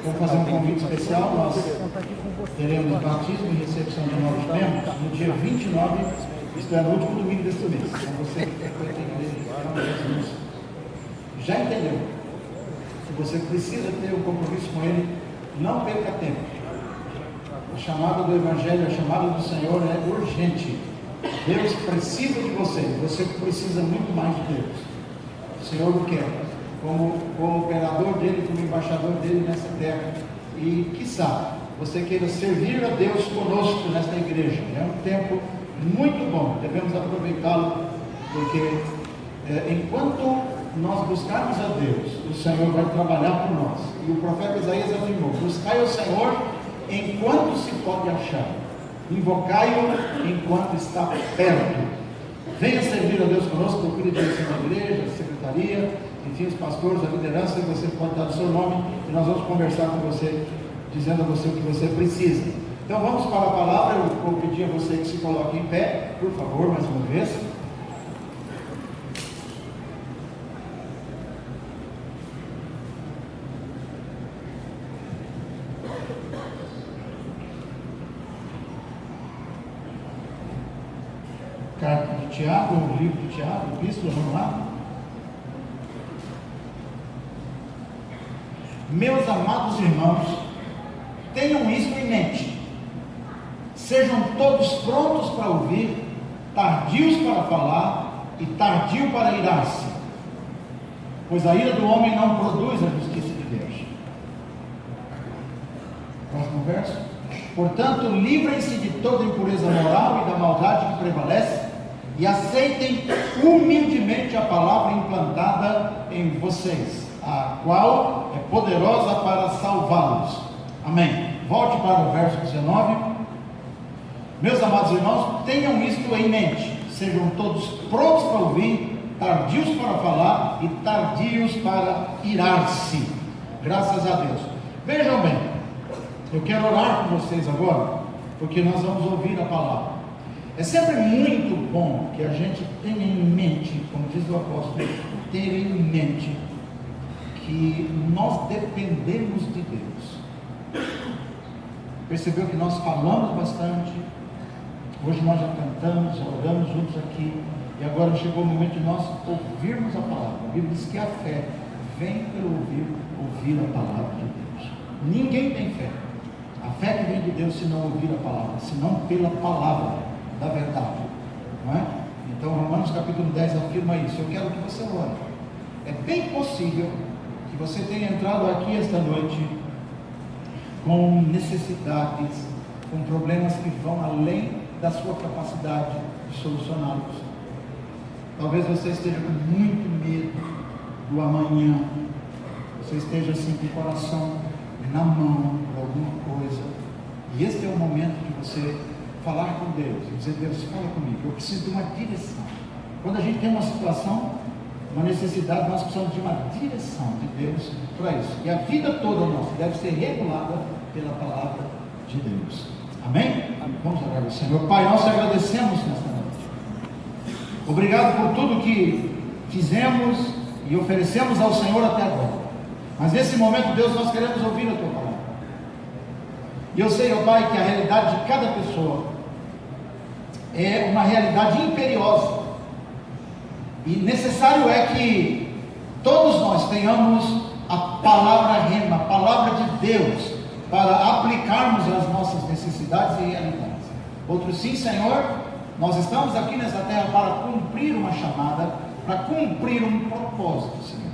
Vou fazer um convite especial. Nós teremos batismo e recepção de novos membros no dia 29, isto é, no último domingo deste mês. Então você que foi ter igreja, já entendeu que você precisa ter um compromisso com Ele, não perca tempo. A chamada do Evangelho, a chamada do Senhor é urgente. Deus precisa de você, você precisa muito mais de Deus. O Senhor o quer, como operador dele, como embaixador dele nessa terra. E, quiçá, você queira servir a Deus conosco nesta igreja. É um tempo muito bom, devemos aproveitá-lo, porque enquanto nós buscarmos a Deus, o Senhor vai trabalhar por nós. E o profeta Isaías afirmou: buscai o Senhor enquanto se pode achar, invocai-o enquanto está perto. Venha servir a Deus conosco, procure direção da igreja, a secretaria, enfim, os pastores, a liderança, e você pode dar o seu nome e nós vamos conversar com você, dizendo a você o que você precisa. Então vamos para a palavra. Eu vou pedir a você que se coloque em pé, por favor, mais uma vez. Carta de Tiago, o livro de Tiago, epístola, vamos lá. Meus amados irmãos, tenham isto em mente: sejam todos prontos para ouvir, tardios para falar e tardio para irar-se, pois a ira do homem não produz a justiça de Deus. Próximo verso. Portanto, livrem-se de toda impureza moral e da maldade que prevalece, e aceitem humildemente a palavra implantada em vocês, a qual é poderosa para salvá-los. Amém. Volte para o verso 19. Meus amados irmãos, tenham isto em mente: sejam todos prontos para ouvir, tardios para falar e tardios para irar-se. Graças a Deus. Vejam bem, eu quero orar com vocês agora, porque nós vamos ouvir a palavra. É sempre muito bom que a gente tenha em mente, como diz o apóstolo, ter em mente que nós dependemos de Deus. Percebeu que nós falamos bastante, hoje nós já cantamos, já oramos juntos aqui, e agora chegou o momento de nós ouvirmos a palavra. A Bíblia diz que a fé vem pelo ouvir a palavra de Deus. Ninguém tem fé. A fé que vem de Deus se não ouvir a palavra, senão pela palavra da verdade, não é? Então Romanos capítulo 10 afirma isso. Eu quero que você ore. É bem possível que você tenha entrado aqui esta noite com necessidades, com problemas que vão além da sua capacidade de solucioná-los. Talvez você esteja com muito medo do amanhã, você esteja assim com o coração na mão por alguma coisa, e este é o momento de você falar com Deus e dizer: Deus, fala comigo, eu preciso de uma direção. Quando a gente tem uma situação, uma necessidade, nós precisamos de uma direção de Deus para isso, e a vida toda nossa deve ser regulada pela palavra de Deus. Amém? Vamos orar ao Senhor. Pai, nós te agradecemos nesta noite. Obrigado por tudo que fizemos e oferecemos ao Senhor até agora. Mas nesse momento, Deus, nós queremos ouvir a tua palavra. E eu sei, ó Pai, que a realidade de cada pessoa é uma realidade imperiosa, e necessário é que todos nós tenhamos a palavra rema, a palavra de Deus, para aplicarmos as nossas necessidades e realidades. Outro sim, Senhor, nós estamos aqui nessa terra para cumprir uma chamada, para cumprir um propósito, Senhor,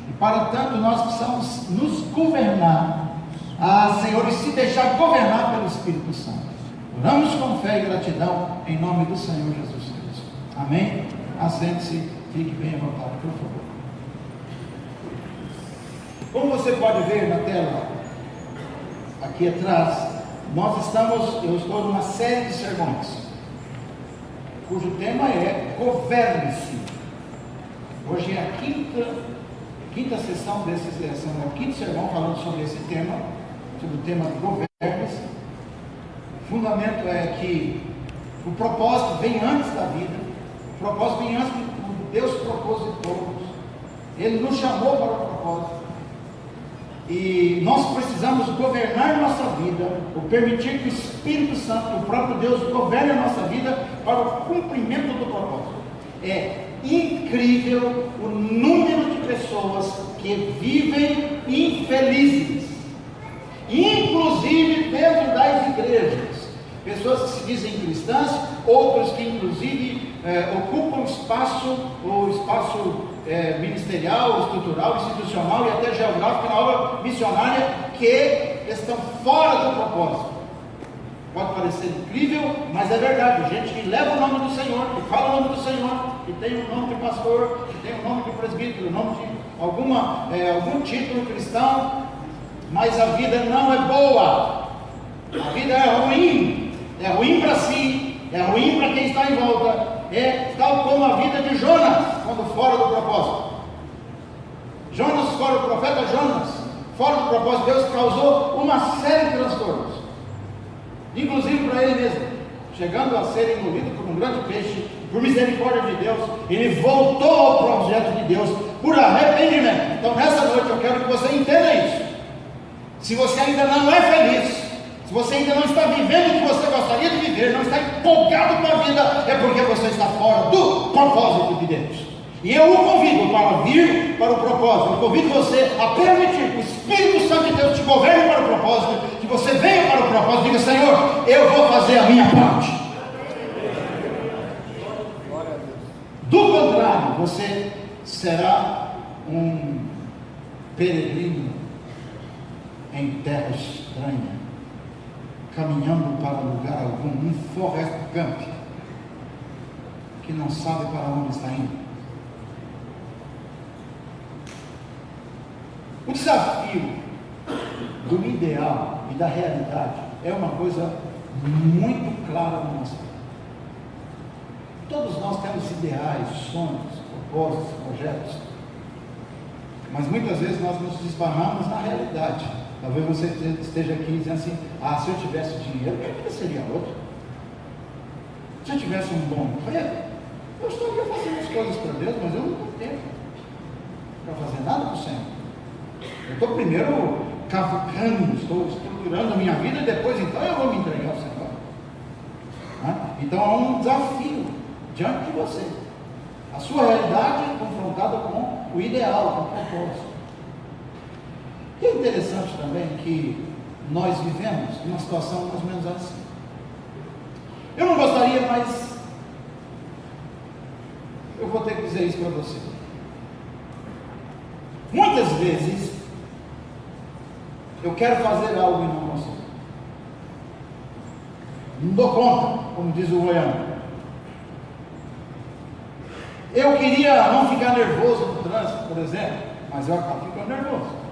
e para tanto nós precisamos nos governar, Senhor, e se deixar governar pelo Espírito Santo. Oramos com fé e gratidão em nome do Senhor Jesus Cristo. Amém? Assente-se, fique bem à vontade, por favor. Como você pode ver na tela aqui atrás, eu estou numa série de sermões, cujo tema é governe-se. Hoje é a quinta sessão desse sermão, o quinto sermão falando sobre esse tema, sobre o tema de governe-se. O fundamento é que o propósito vem antes da vida, o propósito vem antes de tudo. Deus propositou, Ele nos chamou para o propósito. E nós precisamos governar nossa vida, ou permitir que o Espírito Santo, o próprio Deus, governe a nossa vida para o cumprimento do propósito. É incrível o número de pessoas que vivem infelizes, inclusive dentro das igrejas. Pessoas que se dizem cristãs, outros que inclusive ocupam o espaço ministerial, estrutural, institucional e até geográfico na obra missionária, que estão fora do propósito. Pode parecer incrível, mas é verdade. Gente que leva o nome do Senhor, que fala o nome do Senhor, que tem o nome de pastor, que tem o nome de presbítero, o nome de algum título cristão, mas a vida não é boa. A vida é ruim para si, é ruim para quem está em volta. É tal como a vida de Jonas, quando fora do propósito. Jonas, fora do profeta Jonas, fora do propósito de Deus, causou uma série de transtornos, inclusive para ele mesmo, chegando a ser engolido por um grande peixe. Por misericórdia de Deus, ele voltou ao projeto de Deus por arrependimento. Então nessa noite eu quero que você entenda isso. Se você ainda não é feliz, se você ainda não está vivendo o que você gostaria de viver, não está empolgado com a vida, é porque você está fora do propósito de Deus. E eu o convido para vir para o propósito. Eu convido você a permitir que o Espírito Santo de Deus te governe para o propósito, que você venha para o propósito e diga: Senhor, eu vou fazer a minha parte. Do contrário, você será um peregrino em terra estranha, caminhando para lugar algum, um forest camp, que não sabe para onde está indo. O desafio do ideal e da realidade é uma coisa muito clara na nossa vida. Todos nós temos ideais, sonhos, propósitos, projetos, mas muitas vezes nós nos esbarramos na realidade. Talvez você esteja aqui dizendo assim: se eu tivesse dinheiro, minha vida seria outra. Se eu tivesse um bom emprego, eu estaria fazendo as coisas para Deus, mas eu não tenho tempo para fazer nada para o Senhor. Eu estou primeiro cavucando, estou estruturando a minha vida, e depois então eu vou me entregar ao Senhor. Então há um desafio diante de você. A sua realidade é confrontada com o ideal, com o propósito. E é interessante também que nós vivemos uma situação mais ou menos assim. Eu não gostaria, mas eu vou ter que dizer isso para você. Muitas vezes eu quero fazer algo e não consigo. Não dou conta, como diz o goiano. Eu queria não ficar nervoso no trânsito, por exemplo, mas eu acabo ficando nervoso.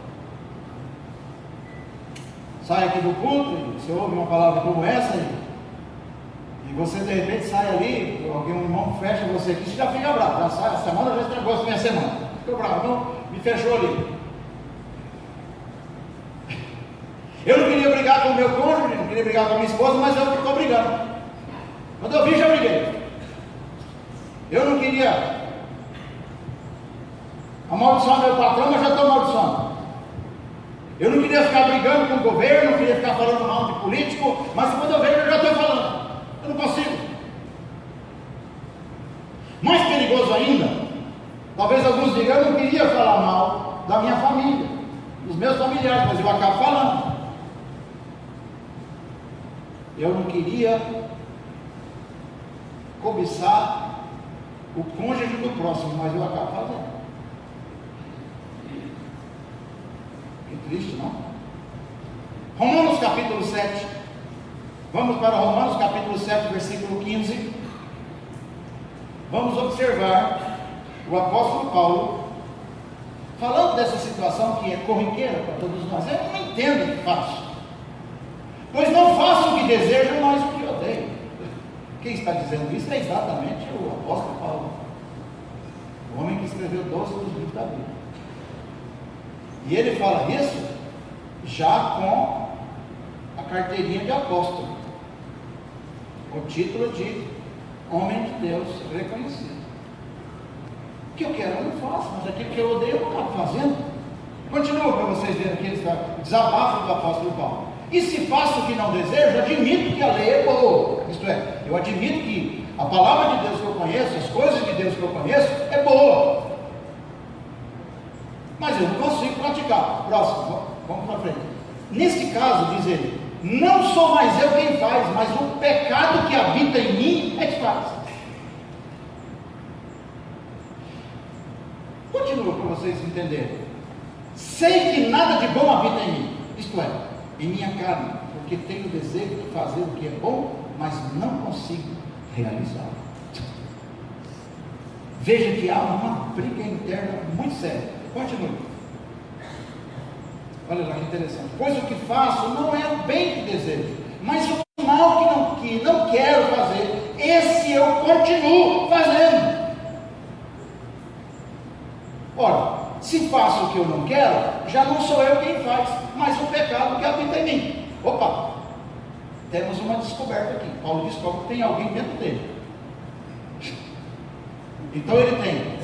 Sai aqui do culto e você ouve uma palavra como essa e você de repente sai ali, alguém, um irmão fecha você aqui, você já fica bravo, já sai, a semana já estragou a minha semana, ficou bravo, não, me fechou ali. Eu não queria brigar com o meu cônjuge, não queria brigar com a minha esposa, mas eu estou brigando. Quando eu vi, já briguei. Eu não queria amaldiçoar meu patrão, mas já estou amaldiçoando. Eu não queria ficar brigando com o governo, não queria ficar falando mal de político, mas quando eu vejo, eu já estou falando. Eu não consigo. Mais perigoso ainda, talvez alguns digam: eu não queria falar mal da minha família, dos meus familiares, mas eu acabo falando. Eu não queria cobiçar o cônjuge do próximo, mas eu acabo fazendo. Que triste, não? Romanos capítulo 7. Vamos para Romanos capítulo 7, versículo 15. Vamos observar o apóstolo Paulo falando dessa situação que é corriqueira para todos nós. Eu não entendo o que faço, pois não faço o que desejo, mas o que odeio. Quem está dizendo isso é exatamente o apóstolo Paulo, o homem que escreveu 12 dos livros da Bíblia. E ele fala isso já com a carteirinha de apóstolo, o título de homem de Deus reconhecido. O que eu quero eu não faço, mas aquilo que eu odeio eu não acabo fazendo. Continua para vocês verem aqui o desabafo do apóstolo Paulo. E se faço o que não desejo, admito que a lei é boa. Isto é, eu admito que a palavra de Deus que eu conheço, as coisas de Deus que eu conheço, é boa. Mas eu não consigo praticar. Próximo, vamos para frente. Nesse caso, diz ele, não sou mais eu quem faz, mas o pecado que habita em mim é que faz. Continua para vocês entenderem. Sei que nada de bom habita em mim, isto é, em minha carne, porque tenho desejo de fazer o que é bom, mas não consigo realizá-lo. Veja que há uma briga interna muito séria. Continue. Olha lá que interessante. Pois o que faço não é o bem que desejo, mas o mal que não quero fazer, esse eu continuo fazendo. Ora, se faço o que eu não quero, já não sou eu quem faz, mas o pecado que habita em mim. Opa, temos uma descoberta aqui. Paulo descobre que tem alguém dentro dele. Então ele tem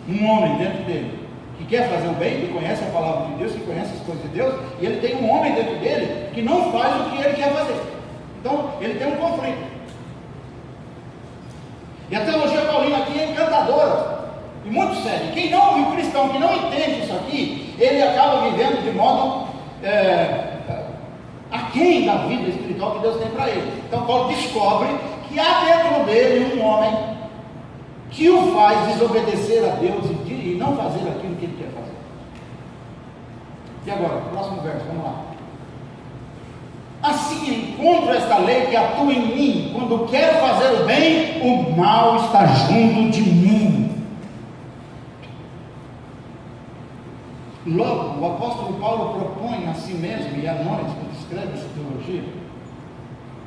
um homem dentro dele que quer fazer o bem, que conhece a palavra de Deus, que conhece as coisas de Deus, e ele tem um homem dentro dele que não faz o que ele quer fazer. Então ele tem um conflito. E a teologia paulina aqui é encantadora e muito séria. O cristão que não entende isso aqui, ele acaba vivendo de modo aquém da vida espiritual que Deus tem para ele. Então Paulo descobre que há dentro dele um homem que o faz desobedecer a Deus e não fazer aquilo que ele quer fazer. E agora, próximo verso, vamos lá. Assim encontro esta lei que atua em mim. Quando quero fazer o bem, o mal está junto de mim. Logo, o apóstolo Paulo propõe a si mesmo e a nós, quando escreve essa teologia,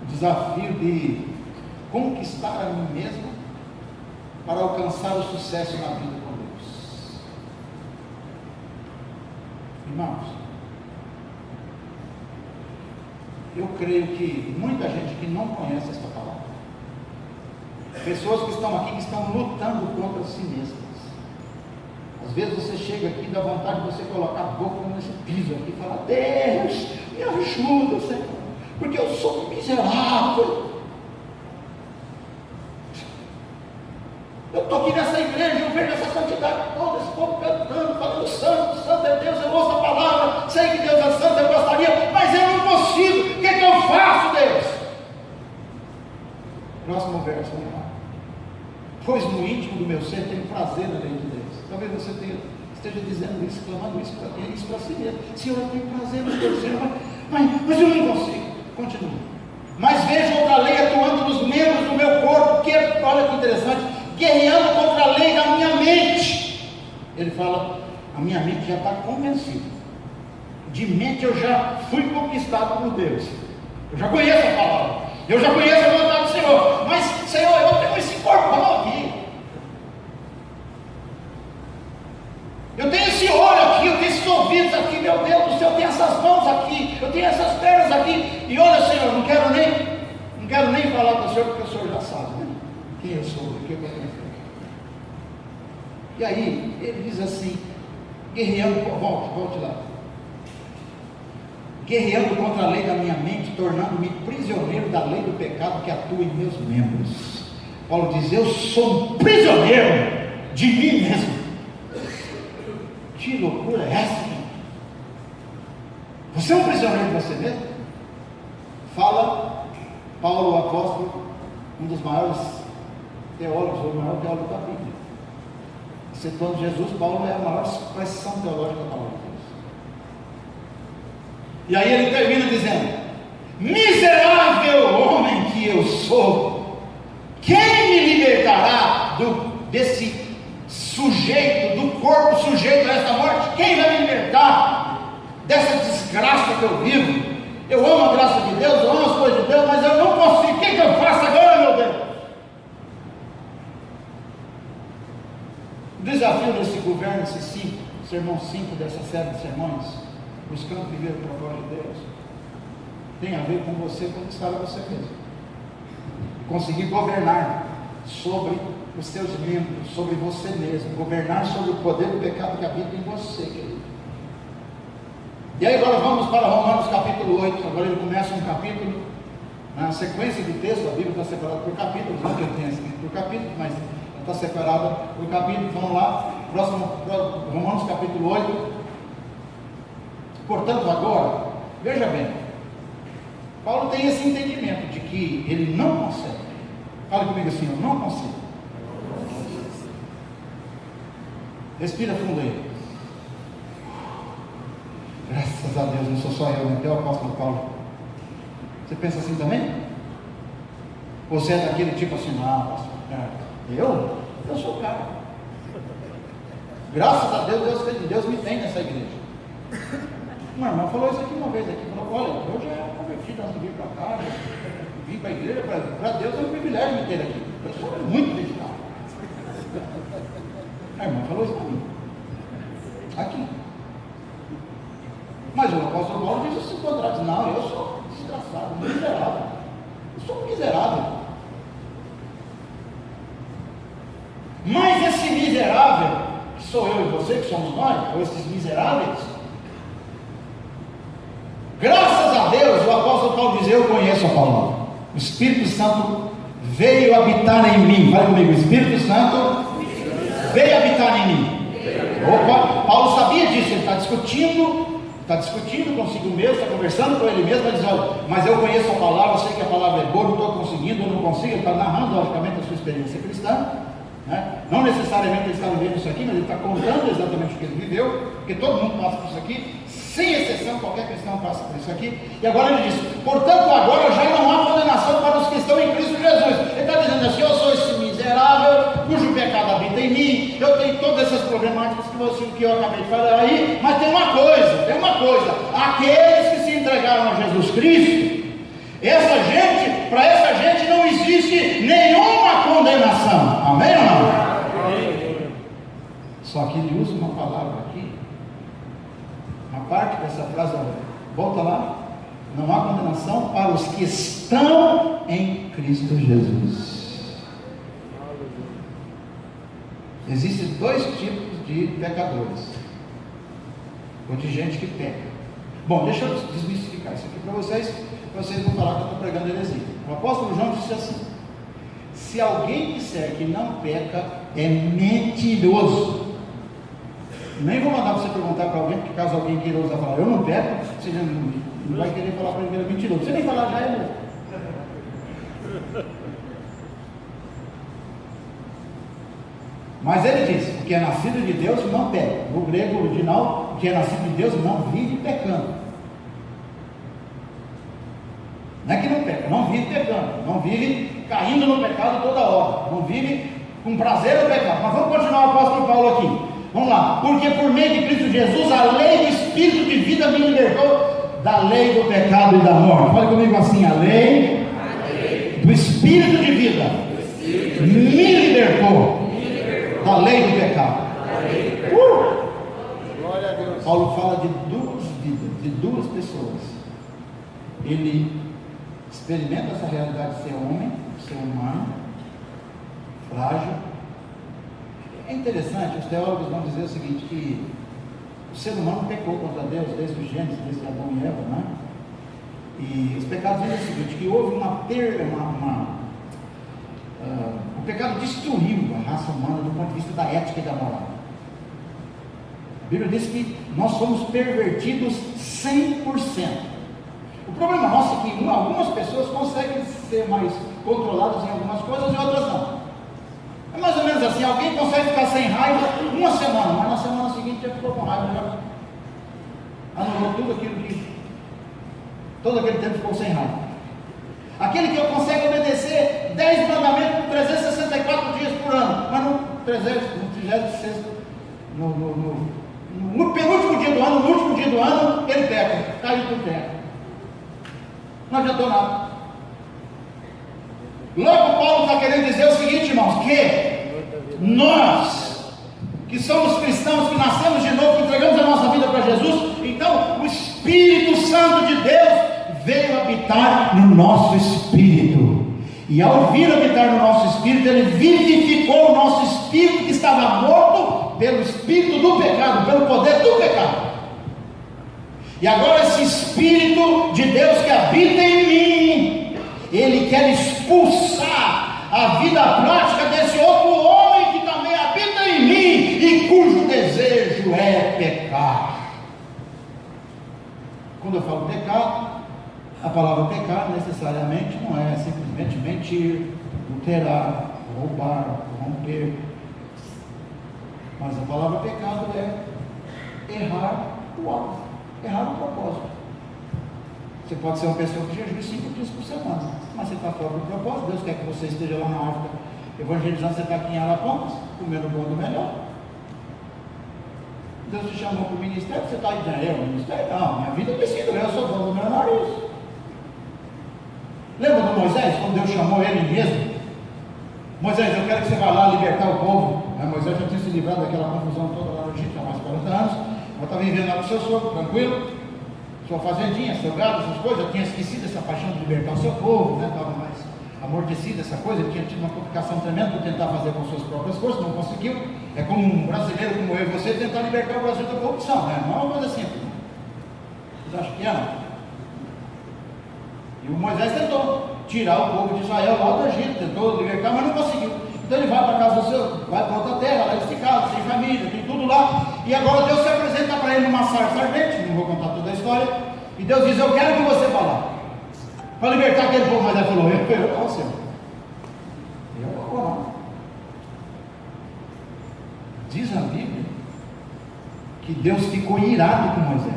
o desafio de conquistar a mim mesmo para alcançar o sucesso na vida com Deus. Irmãos, eu creio que muita gente que não conhece esta palavra, pessoas que estão aqui que estão lutando contra si mesmas. Às vezes você chega aqui e dá vontade de você colocar a boca nesse piso aqui e falar: Deus, me ajuda, Senhor, porque eu sou miserável. Eu estou aqui nessa igreja, eu vejo essa quantidade toda, esse povo cantando, falando santo, santo é Deus, eu ouço a palavra, sei que Deus é santo, eu gostaria, mas eu não consigo, o que é que eu faço, Deus? Próximo verso, vamos lá. Pois no íntimo do meu ser tenho prazer na lei de Deus. Talvez você esteja dizendo isso, clamando isso para si mesmo. Senhor, eu tenho prazer no teu ser, mas eu não consigo. Continua. Mas vejo outra lei atuando nos membros do meu corpo, que olha que interessante, guerreando contra a lei da minha mente. Ele fala: a minha mente já está convencida. De mente eu já fui conquistado por Deus. Eu já conheço a palavra. Eu já conheço a vontade do Senhor. Mas, Senhor, eu tenho esse corpão aqui. Eu tenho esse olho aqui, eu tenho esses ouvidos aqui, meu Deus do céu, eu tenho essas mãos aqui, eu tenho essas pernas aqui. E olha, Senhor, não quero nem falar para o Senhor, porque o Senhor já sabe, né? Quem eu sou, o que eu tenho feito. E aí, ele diz assim, guerreando, volte lá. Guerreando contra a lei da minha mente, tornando-me prisioneiro da lei do pecado que atua em meus membros. Paulo diz: eu sou um prisioneiro de mim mesmo. Que loucura é essa, gente? Você é um prisioneiro de você mesmo? Fala Paulo, o apóstolo, um dos maiores teólogos, ou o maior teólogo da Bíblia. Citando Jesus, Paulo é a maior expressão teológica da palavra de Deus. E aí ele termina dizendo: miserável homem que eu sou, quem me libertará desse sujeito, do corpo sujeito a esta morte? Quem vai me libertar dessa desgraça que eu vivo? Eu amo a graça de Deus, eu amo as coisas de Deus, mas eu não consigo. O que eu faço agora, meu Deus? O desafio desse governo, esse sermão 5 dessa série de sermões, buscando viver o propósito de Deus, tem a ver com você conquistar a você mesmo, conseguir governar sobre os seus membros, sobre você mesmo, governar sobre o poder do pecado que habita em você, querido. E aí agora vamos para Romanos capítulo 8. Agora ele começa um capítulo, na sequência do texto. A Bíblia está separada por capítulos, não que eu tenha escrito por capítulos, mas está separada por capítulos. Vamos lá, Romanos capítulo 8. Portanto, agora, veja bem, Paulo tem esse entendimento de que ele não consegue. Fala comigo assim: eu não consigo. Respira fundo aí. Graças a Deus, não sou só eu, né? Até o apóstolo Paulo. Você pensa assim também? Você é daquele tipo assim: não, pastor, eu sou o cara. Graças a Deus me tem nessa igreja. Uma irmã falou isso aqui uma vez aqui, falou: olha, eu já era convertido antes de vir para cá, vim para a igreja, para Deus é um privilégio me ter aqui. Eu sou muito dedicado. A irmã falou isso para mim. Aqui. Mas o apóstolo Paulo diz o contrário: não, eu sou desgraçado, miserável. Eu sou miserável. Mas esse miserável, que sou eu e você, que somos nós, ou esses miseráveis, graças a Deus, o apóstolo Paulo diz: eu conheço a palavra. O Espírito Santo veio habitar em mim. Fala comigo: o Espírito Santo veio habitar em mim. Opa, Paulo sabia disso. Ele está discutindo consigo mesmo, está conversando com ele mesmo, ele diz: olha, mas eu conheço a palavra, eu sei que a palavra é boa, não estou conseguindo, eu não consigo. Ele está narrando logicamente a sua experiência cristã, né? Não necessariamente ele está vivendo isso aqui, mas ele está contando exatamente o que ele viveu, porque todo mundo passa por isso aqui, sem exceção, qualquer cristão passa por isso aqui. E agora ele diz: portanto, agora já não há condenação para os que estão em Cristo Jesus. Ele está dizendo assim: eu sou esse miserável, cujo pecado habita em mim, eu tenho todas essas problemáticas que eu acabei de falar aí, mas tem uma coisa, aqueles que se entregaram a Jesus Cristo, para essa gente não existe nenhuma condenação. Amém ou não? Amém. Só que ele usa uma palavra aqui, uma parte dessa frase, volta lá: não há condenação para os que estão em Cristo Jesus. Existem dois tipos de pecadores, ou de gente que peca. Bom, deixa eu desmistificar isso aqui para vocês não falar que eu estou pregando heresia. O apóstolo João disse assim: se alguém disser que não peca, é mentiroso. Nem vou mandar você perguntar para alguém, porque caso alguém queira usar falar eu não peco, você não vai querer falar para ele que ele é mentiroso. Você nem falar já é mesmo. Mas ele diz: o que é nascido de Deus não peca. No grego original, o que é nascido de Deus não vive pecando. Não é que não peca, não vive pecando, não vive caindo no pecado toda hora, não vive com prazer no pecado. Mas vamos continuar o apóstolo Paulo aqui. Vamos lá: porque por meio de Cristo Jesus a lei do Espírito de vida me libertou da lei do pecado e da morte. Fale comigo assim: a lei do Espírito de vida me libertou da lei do pecado. Glória a Deus. Paulo fala de duas vidas, de duas pessoas. Ele experimenta essa realidade de ser homem, ser humano, frágil. É interessante, os teólogos vão dizer o seguinte: que o ser humano pecou contra Deus desde o Gênesis, desde Adão e Eva, né? E os pecados dizem o seguinte: que houve o pecado destruiu a raça humana do ponto de vista da ética e da moral. A Bíblia diz que nós somos pervertidos 100%. O problema nosso é que algumas pessoas conseguem ser mais controladas em algumas coisas e outras não. É mais ou menos assim: alguém consegue ficar sem raiva uma semana, mas na semana seguinte já ficou com raiva, já anulou tudo aquilo que todo aquele tempo ficou sem raiva. Aquele que consegue obedecer 10 mandamentos por 364 dias por ano, mas no 36, no penúltimo dia do ano, no último dia do ano, ele peca, caiu por terra. Não adiantou nada. Logo, Paulo está querendo dizer o seguinte, irmãos: que nós, que somos cristãos, que nascemos de novo, que entregamos a nossa vida para Jesus, então o Espírito Santo de Deus veio habitar no nosso espírito, e ao vir habitar no nosso espírito, ele vivificou o nosso espírito que estava morto pelo espírito do pecado, pelo poder do pecado. E agora esse Espírito de Deus que habita em mim, ele quer expulsar a vida prática desse outro homem que também habita em mim e cujo desejo é pecar. Quando eu falo pecado, a palavra pecar necessariamente não é simplesmente mentir, adulterar, roubar, corromper. Mas a palavra pecado é errar o alvo, errar o propósito. Você pode ser uma pessoa que jejua 5 dias por semana, mas você está fora do propósito. Deus quer que você esteja lá na África evangelizando, você está aqui em Arapongas, comendo o bom do melhor. Deus te chamou para o ministério, você está aí dizendo, o ministério? Não, minha vida tem sido eu sou dono do meu nariz. Lembra do Moisés, quando Deus chamou ele mesmo? Moisés, eu quero que você vá lá libertar o povo. Moisés já tinha se livrado daquela confusão toda lá no Egito há mais de 40 anos. Eu estava vivendo lá com o seu sogro, tranquilo, sua fazendinha, seu gado, essas coisas. Eu tinha esquecido essa paixão de libertar o seu povo, estava mais amortecido essa coisa. Ele tinha tido uma complicação tremenda por tentar fazer com suas próprias forças, não conseguiu. É como um brasileiro como eu e você tentar libertar o Brasil da corrupção, né? Não é uma coisa simples. Vocês acham que é? Não? E o Moisés tentou tirar o povo de Israel lá do Egito, tentou libertar, mas não conseguiu. Então ele vai para casa do seu, vai para outra terra, lá eles ficaram, sem família, tem tudo lá. E agora Deus se apresenta para ele numa sarça ardente, não vou contar toda a história. E Deus diz: eu quero que você vá lá para libertar aquele povo. Mas ele falou: eu não, Senhor, eu não vou não. Diz a Bíblia que Deus ficou irado com Moisés.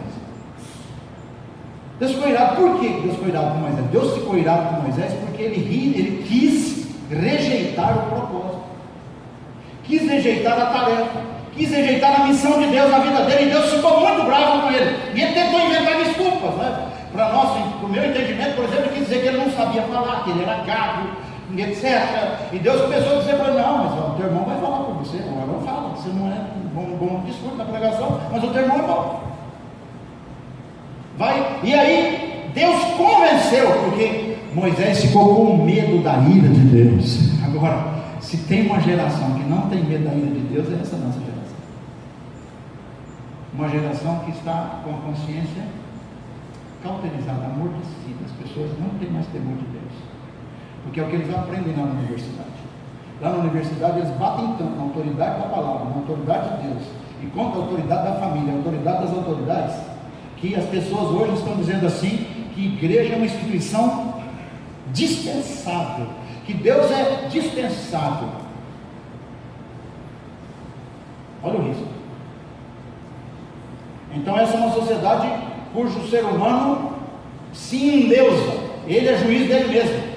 Deus ficou irado. Por que Deus ficou irado com Moisés? Deus ficou irado com Moisés porque ele quis rejeitar o propósito, quis rejeitar a tarefa, quis rejeitar a missão de Deus na vida dele. E Deus ficou muito bravo com ele. E ele tentou inventar desculpas, né? Para nós, para o meu entendimento, por exemplo, ele quis dizer que ele não sabia falar, que ele era gago, etc. E Deus começou a dizer para ele: não, mas ó, o teu irmão vai falar por você, o irmão fala, você não é um bom discurso na pregação, mas o teu irmão é bom. Vai, e aí Deus convenceu, porque Moisés ficou com medo da ira de Deus. Agora, se tem uma geração que não tem medo da ira de Deus, é essa nossa geração. Uma geração que está com a consciência cauterizada, amortecida. As pessoas não têm mais temor de Deus, porque é o que eles aprendem lá na universidade. Lá na universidade eles batem tanto na autoridade da palavra, na autoridade de Deus, e contra a autoridade da família, a autoridade das autoridades, que as pessoas hoje estão dizendo assim, que igreja é uma instituição dispensável, que Deus é dispensável. Olha o risco. Então essa é uma sociedade cujo ser humano se endeusa, ele é juiz dele mesmo.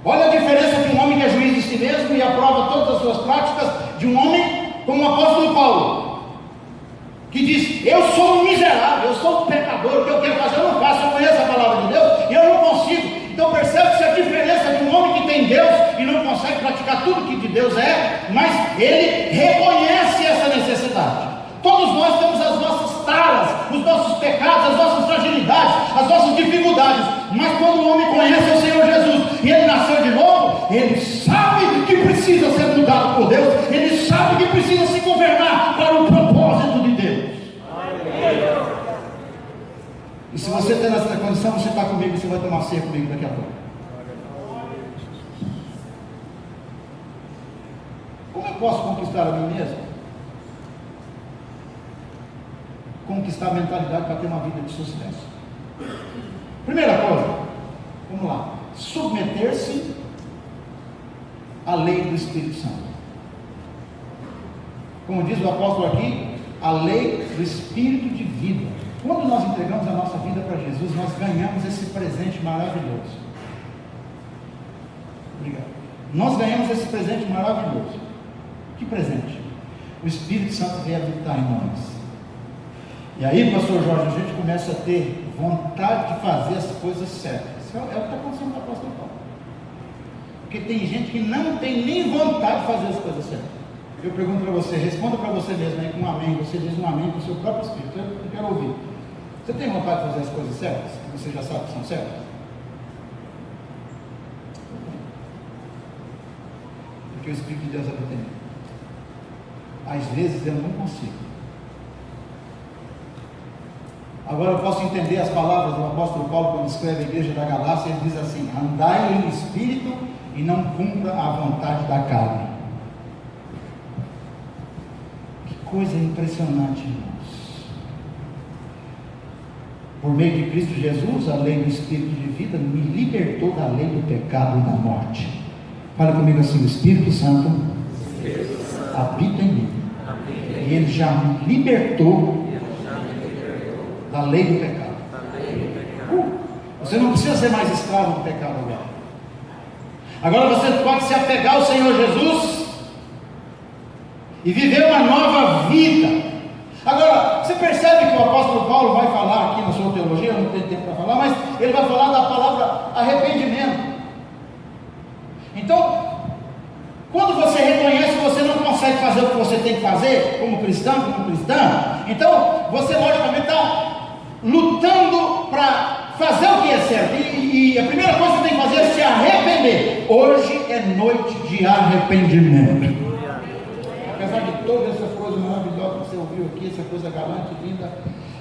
Olha a diferença de um homem que é juiz de si mesmo e aprova todas as suas práticas, de um homem como o apóstolo Paulo, que diz: eu sou um miserável, eu sou um pecador, o que eu quero fazer eu não faço, eu conheço a palavra de Deus e eu não consigo. Então percebe-se a diferença de um homem que tem Deus e não consegue praticar tudo que de Deus é, mas ele reconhece essa necessidade. Todos nós temos as nossas taras, os nossos pecados, as nossas fragilidades, as nossas dificuldades, mas quando o homem conhece o Senhor Jesus e ele nasceu de novo, ele sabe que precisa ser mudado por Deus, ele sabe que precisa se governar para o propósito de Deus. E se você tem essa condição, você está comigo, você vai tomar ceia comigo daqui a pouco. Como eu posso conquistar a mim mesmo? Conquistar a mentalidade para ter uma vida de sucesso. Primeira coisa, vamos lá: submeter-se à lei do Espírito Santo. Como diz o apóstolo aqui, a lei do Espírito de vida. Quando nós entregamos a nossa vida para Jesus, nós ganhamos esse presente maravilhoso. Obrigado. Nós ganhamos esse presente maravilhoso. Que presente? O Espírito Santo vem habitar em nós. E aí, pastor Jorge, a gente começa a ter vontade de fazer as coisas certas. É o que está acontecendo com o apóstolo Paulo. Porque tem gente que não tem nem vontade de fazer as coisas certas. Eu pergunto para você, responda para você mesmo aí com um amém. Você diz um amém com o seu próprio espírito. Eu quero ouvir. Você tem vontade de fazer as coisas certas? Que você já sabe que são certas? Porque o Espírito de Deus habita em mim. Às vezes eu não consigo. Agora eu posso entender as palavras do apóstolo Paulo quando escreve a igreja da Galácia. Ele diz assim: andai em espírito e não cumpra a vontade da carne. Que coisa impressionante, irmãos. Por meio de Cristo Jesus, a lei do Espírito de vida me libertou da lei do pecado e da morte. Fala comigo assim: o Espírito Santo habita em mim, e Ele já me libertou da lei do pecado. Você não precisa ser mais escravo do pecado agora. Agora você pode se apegar ao Senhor Jesus e viver uma nova vida. Agora, você percebe que o apóstolo Paulo vai falar aqui na sua teologia, eu não tenho tempo para falar, mas ele vai falar da palavra arrependimento. Então, quando você reconhece que você não consegue fazer o que você tem que fazer, como cristão, como cristã, então você logicamente está lutando para fazer o que é certo, e a primeira coisa que você tem que fazer é se arrepender. Hoje é noite de arrependimento. Apesar de todas essas coisas maravilhosas que você ouviu aqui, essa coisa galante, linda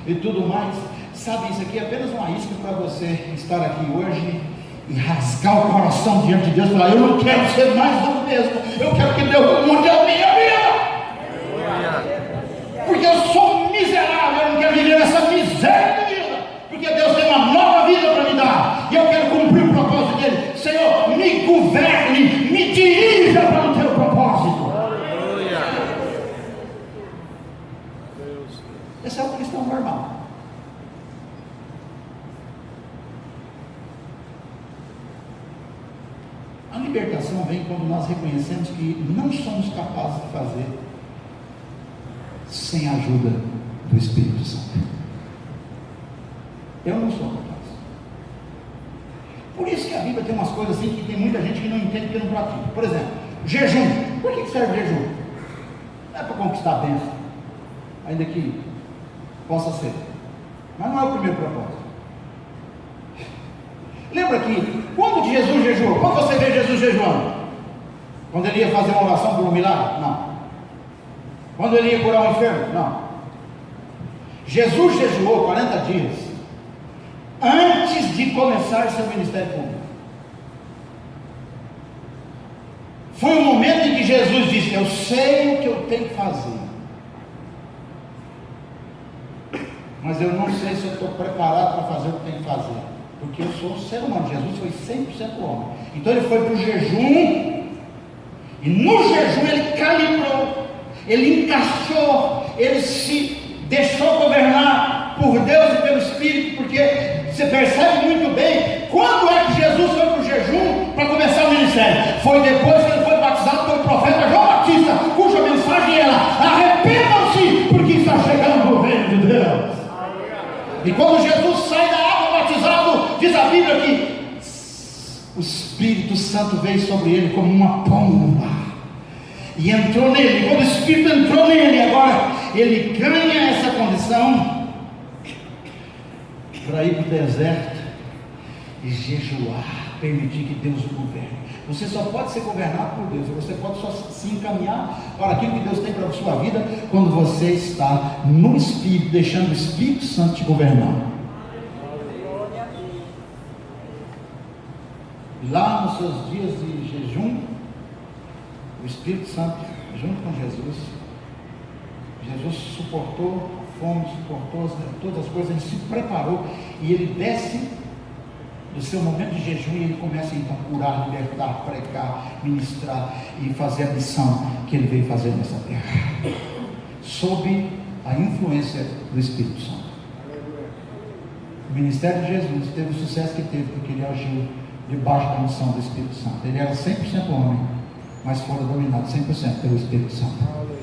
e tudo mais, sabe, isso aqui é apenas uma isca para você estar aqui hoje e rasgar o coração diante de Deus e falar: eu não quero ser mais do mesmo, eu quero que Deus mude a minha vida, porque eu sou miserável, eu não quero viver nessa miséria de vida, porque Deus tem uma nova vida para me dar, e eu quero cumprir o propósito dele. Senhor, me governe, me dirija para o teu propósito. Esse é o cristão normal. A libertação vem quando nós reconhecemos que não somos capazes de fazer sem a ajuda do Espírito Santo. Eu não sou capaz. Por isso que a Bíblia tem umas coisas assim que tem muita gente que não entende, que não pratica. Por exemplo, jejum. Por que serve jejum? Não é para conquistar a bênção, ainda que possa ser, mas não é o primeiro propósito. Lembra que quando Jesus jejuou, quando você vê Jesus jejuando? Quando ele ia fazer uma oração por um milagre? Não. Quando ele ia curar um enfermo? Não. Jesus jejuou 40 dias antes de começar seu ministério público. Foi um momento em que Jesus disse: eu sei o que eu tenho que fazer, mas eu não sei se eu estou preparado para fazer o que tenho que fazer, porque eu sou um ser humano. Jesus foi 100% homem. Então ele foi para o jejum, e no jejum ele calibrou, ele encaixou, ele se deixou governar por Deus e pelo Espírito, porque você percebe muito bem quando é que Jesus foi para o jejum para começar o ministério. Foi depois que ele foi batizado pelo profeta João Batista, cuja mensagem era: arrependam-se, porque está chegando o reino de Deus. E quando Jesus sai da água batizado, diz a Bíblia que o Espírito Santo veio sobre ele como uma pomba e entrou nele. E quando o Espírito entrou nele, agora ele ganha essa condição para ir para o deserto e jejuar, permitir que Deus o governe. Você só pode ser governado por Deus, você pode só se encaminhar para aquilo que Deus tem para a sua vida quando você está no Espírito, deixando o Espírito Santo te governar. Lá nos seus dias de jejum, o Espírito Santo, junto com Jesus suportou a fome, suportou todas as coisas, ele se preparou e ele desce do seu momento de jejum e ele começa então a curar, libertar, pregar, ministrar e fazer a missão que ele veio fazer nessa terra, sob a influência do Espírito Santo. O ministério de Jesus teve o sucesso que teve porque ele agiu debaixo da unção do Espírito Santo. Ele era 100% homem, mas fora dominado 100% pelo Espírito Santo.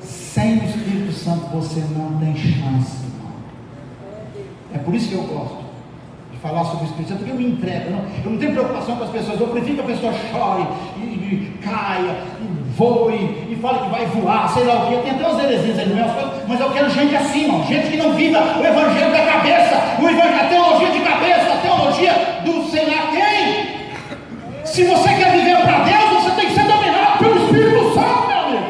Sem o Espírito Santo você não tem chance, irmão. É por isso que eu gosto de falar sobre o Espírito Santo, porque eu me entrego. Eu não tenho preocupação com as pessoas. Eu prefiro que a pessoa chore e caia e voe e fale que vai voar, sei lá o que. Tem até umas heresias aí no meu, mas eu quero gente assim, irmão. Gente que não viva o evangelho da cabeça, a teologia de cabeça, a teologia do sei lá quem. Se você quer viver para Deus, você tem que ser dominado pelo Espírito Santo, meu amigo.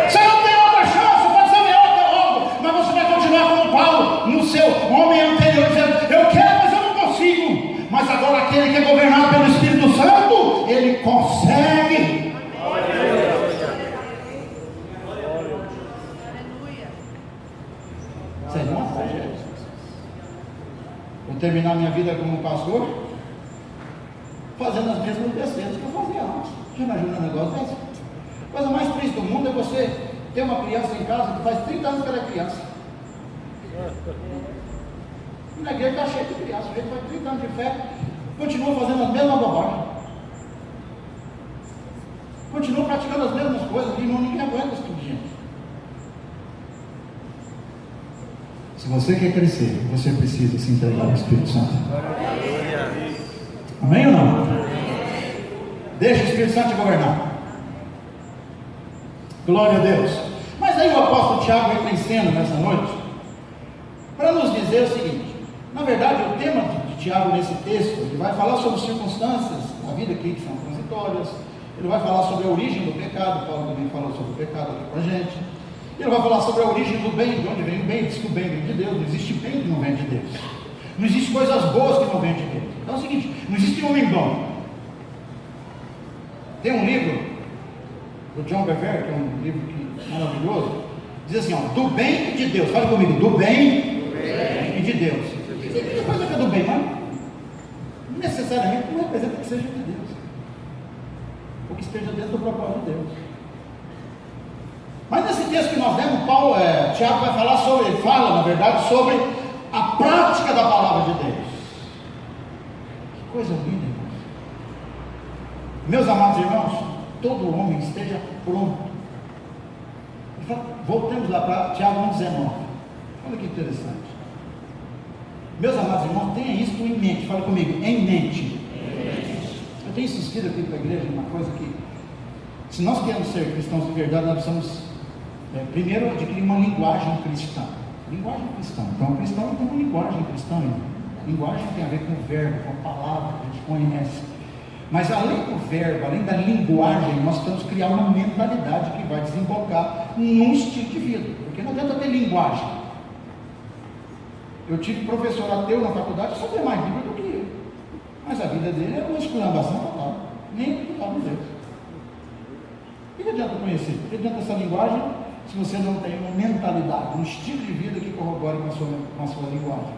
Você não tem outra chance, pode ser o melhor teólogo, mas você vai continuar como Paulo, no seu homem anterior, dizendo: eu quero, mas eu não consigo. Mas agora aquele que é governado pelo Espírito Santo, ele consegue. Vocês não sabem. Vou terminar minha vida como pastor fazendo as mesmas besteiras que eu fazia antes. Já imagina um negócio desse? A coisa mais triste do mundo é você ter uma criança em casa que faz 30 anos que ela é criança. E na igreja está cheio de criança. O jeito faz 30 anos de fé, continua fazendo as mesmas bobagens, continua praticando as mesmas coisas, e ninguém aguenta esse tipo de gente. Se você quer crescer, você precisa se entregar ao Espírito Santo. Amém ou não? Deixa o Espírito Santo te governar. Glória a Deus. Mas aí o apóstolo Tiago entra em cena nessa noite para nos dizer o seguinte: na verdade, o tema de Tiago nesse texto, ele vai falar sobre circunstâncias da vida aqui que são transitórias, ele vai falar sobre a origem do pecado. Paulo também falou sobre o pecado aqui com a gente. Ele vai falar sobre a origem do bem, de onde vem o bem. Diz que o bem vem de Deus. Não existe bem que não vem de Deus. Não existe coisas boas que não vêm de Deus. Então é o seguinte: não existe homem bom. Tem um livro do John Bevere, que é um livro maravilhoso, diz assim: ó, do bem e de Deus. Fala comigo: do bem e de Deus. Tem coisa que é do bem, mas não necessariamente não representa que seja de Deus, ou que esteja dentro do propósito de Deus. Mas nesse texto que nós lemos, Tiago vai falar sobre, ele fala, na verdade, sobre a prática da palavra de Deus. Que coisa linda, irmãos. Meus amados irmãos, todo homem esteja pronto. Voltemos lá para Tiago 1,19. Olha que interessante. Meus amados irmãos, tenha isso em mente. Fala comigo: em mente. Eu tenho insistido aqui para a igreja uma coisa que, se nós queremos ser cristãos de verdade, nós precisamos primeiro adquirir uma linguagem cristã. Linguagem cristã. Então, o cristão tem uma linguagem cristã. Linguagem tem a ver com o verbo, com a palavra que a gente conhece. Mas além do verbo, além da linguagem, nós temos que criar uma mentalidade que vai desembocar num estilo de vida. Porque não adianta ter linguagem. Eu tive professor ateu na faculdade, eu sabia mais Bíblia do que eu. Mas a vida dele era uma esculhambação total. Nem acreditava em Deus. O que adianta conhecer? O que adianta essa linguagem se você não tem uma mentalidade, um estilo de vida que corrobore com a sua linguagem?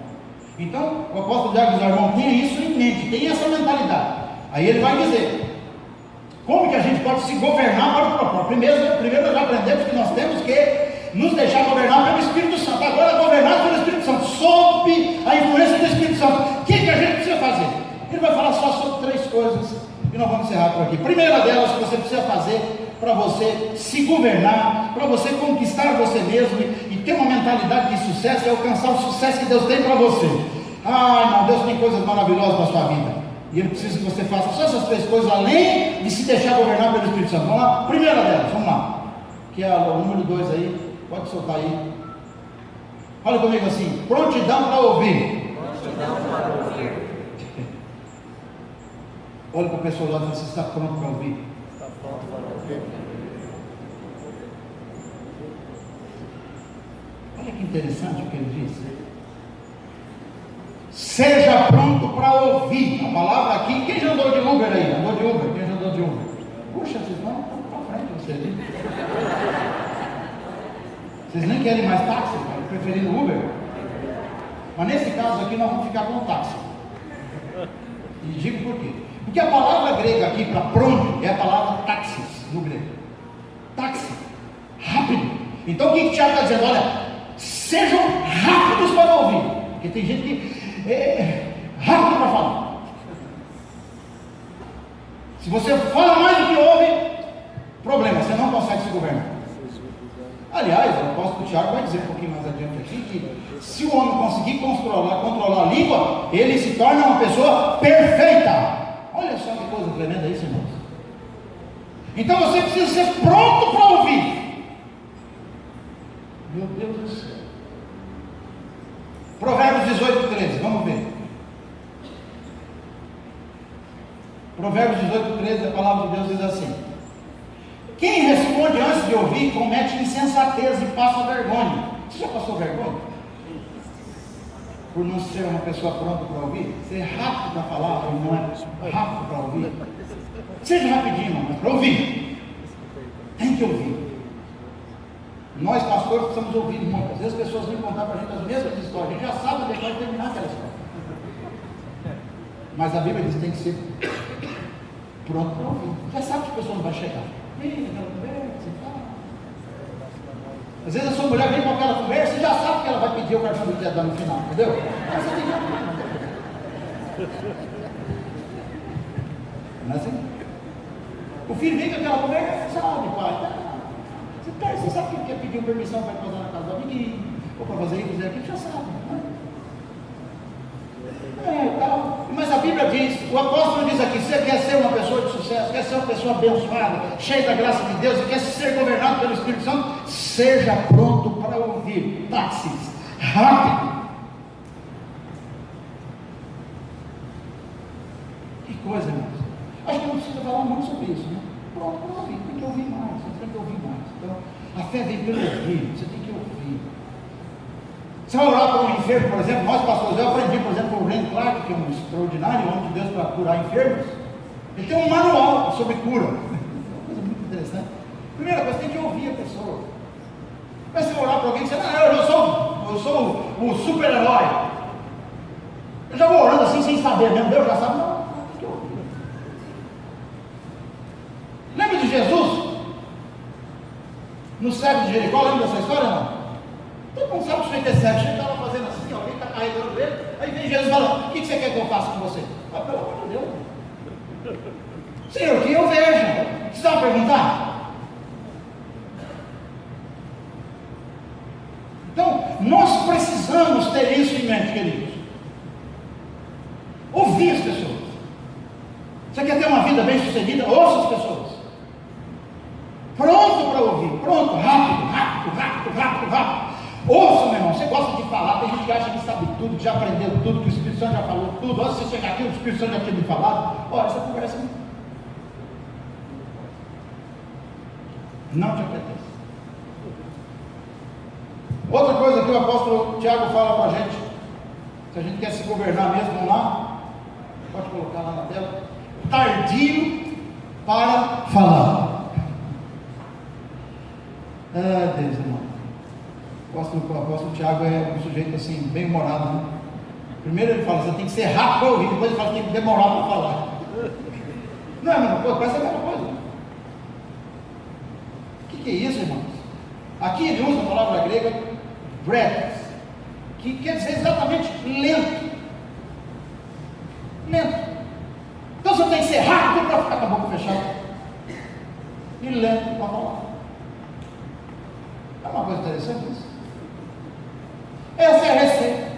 Então, o apóstolo Tiago diz: irmão, tenha isso em mente, tenha essa mentalidade. Aí ele vai dizer como que a gente pode se governar para o propósito. Primeiro nós já aprendemos que nós temos que nos deixar governar pelo Espírito Santo. Agora, governar pelo Espírito Santo, sob a influência do Espírito Santo, o que a gente precisa fazer? Ele vai falar só sobre 3 coisas e nós vamos encerrar por aqui. Primeira delas que você precisa fazer para você se governar, para você conquistar você mesmo e ter uma mentalidade de sucesso e alcançar o sucesso que Deus tem para você. Ah, irmão, Deus tem coisas maravilosas na sua vida. E Ele precisa que você faça só essas 3 coisas, além de se deixar governar pelo Espírito Santo. Vamos lá? Primeira delas, vamos lá. Que é o número 2 aí. Pode soltar aí. Fala comigo assim: prontidão para ouvir. Prontidão para ouvir. Olha para a pessoa lá e fala: você está pronto para ouvir? Está pronto para ouvir. Olha que interessante o que ele diz. Seja pronto para ouvir. A palavra aqui, quem já andou de Uber aí? Andou de Uber? Quem já andou de Uber? Puxa, vocês vão para frente, você ali. Vocês nem querem mais táxi, preferindo Uber? Mas nesse caso aqui nós vamos ficar com o táxi. E digo por quê? Porque a palavra grega aqui para pronto é a palavra táxis no grego. Táxi, rápido. Então o que Tiago está dizendo? Olha, sejam rápidos para ouvir. Porque tem gente que rápido para falar. Se você fala mais do que ouve, problema, você não consegue se governar. Aliás, o apóstolo Tiago vai dizer um pouquinho mais adiante aqui que se o homem conseguir controlar a língua, ele se torna uma pessoa perfeita. Olha só que coisa tremenda isso, irmãos. Então você precisa ser pronto para ouvir. Meu Deus do céu. Provérbios 18:13, vamos ver. Provérbios 18:13, a palavra de Deus diz assim: quem responde antes de ouvir comete insensatez e passa vergonha. Você já passou vergonha? por não ser uma pessoa pronta para ouvir, ser rápido para falar, ou não é rápido para ouvir. Seja rapidinho, irmão, mas para ouvir. Tem que ouvir. Nós, pastores, precisamos ouvir muito. Às vezes as pessoas vêm contar para a gente as mesmas histórias. A gente já sabe onde vai terminar aquela história. Mas a Bíblia diz que tem que ser pronto para ouvir. Já sabe que a pessoa não vai chegar. Vem aquela conversa e tal. Às vezes a sua mulher vem com aquela conversa e já sabe que ela vai pedir o cartão do dia no final, entendeu? Mas você tem que... Não é assim? O filho vem com aquela conversa, sabe, pai? Você sabe que quer pedir permissão para ir passar na casa do amiguinho, ou para fazer isso, fazer aquilo, já sabe. Tal. Mas a Bíblia diz, o apóstolo diz aqui, você quer ser uma pessoa de sucesso, quer ser uma pessoa abençoada, cheia da graça de Deus, e quer ser governado pelo Espírito Santo, seja pronto para ouvir. Táxis, rápido. Que coisa, irmãos. Acho que não precisa falar muito sobre isso, né? Pronto, para ouvir, tem que ouvir mais, você tem que ouvir mais. Então, a fé vem pelo ouvir, você tem que ouvir. Você vai orar para um enfermo, por exemplo, nós pastores, eu aprendi, por exemplo, com o Ren Clark, que é um extraordinário homem de Deus para curar enfermos. Ele tem um manual sobre cura. Uma coisa muito interessante. Primeira coisa, tem que ouvir a pessoa. Mas se orar para alguém, você não, eu sou o super-herói. Eu já vou orando assim sem saber mesmo, Deus já sabe, não, tem que ouvir. Lembra de Jesus? No cego de Jericó, lembra dessa história, não? Todo mundo sabe que o sujeito é cego, ele estava fazendo assim, alguém está carregando ele, aí vem Jesus e fala, o que você quer que eu faça com você? Ah, pelo amor de Deus. Senhor, que eu vejo. Precisava perguntar? Então, nós precisamos ter isso em mente, queridos. Ouvir as pessoas. Você quer ter uma vida bem sucedida? Ouça as pessoas. Pronto para ouvir, pronto, rápido. Ouça, meu irmão, você gosta de falar, tem gente que acha que sabe tudo, que já aprendeu tudo, que o Espírito Santo já falou tudo. Antes de você chegar aqui, o Espírito Santo já tinha me falado. Olha, essa conversa não te apetece. Outra coisa que o apóstolo Tiago fala para a gente, se a gente quer se governar mesmo, vamos lá, pode colocar lá na tela, tardio para falar. Deus, irmão. O apóstolo Tiago é um sujeito assim, bem humorado, né? Primeiro ele fala, você tem que ser rápido para ouvir, depois ele fala, tem que demorar para falar. Não é a mesma coisa? Parece a mesma coisa. O que é isso, irmãos? Aqui ele usa a palavra grega breath, que quer dizer exatamente lento. Então você tem que ser rápido para ficar com a boca fechada e lento para falar. É uma coisa interessante isso. Essa é a receita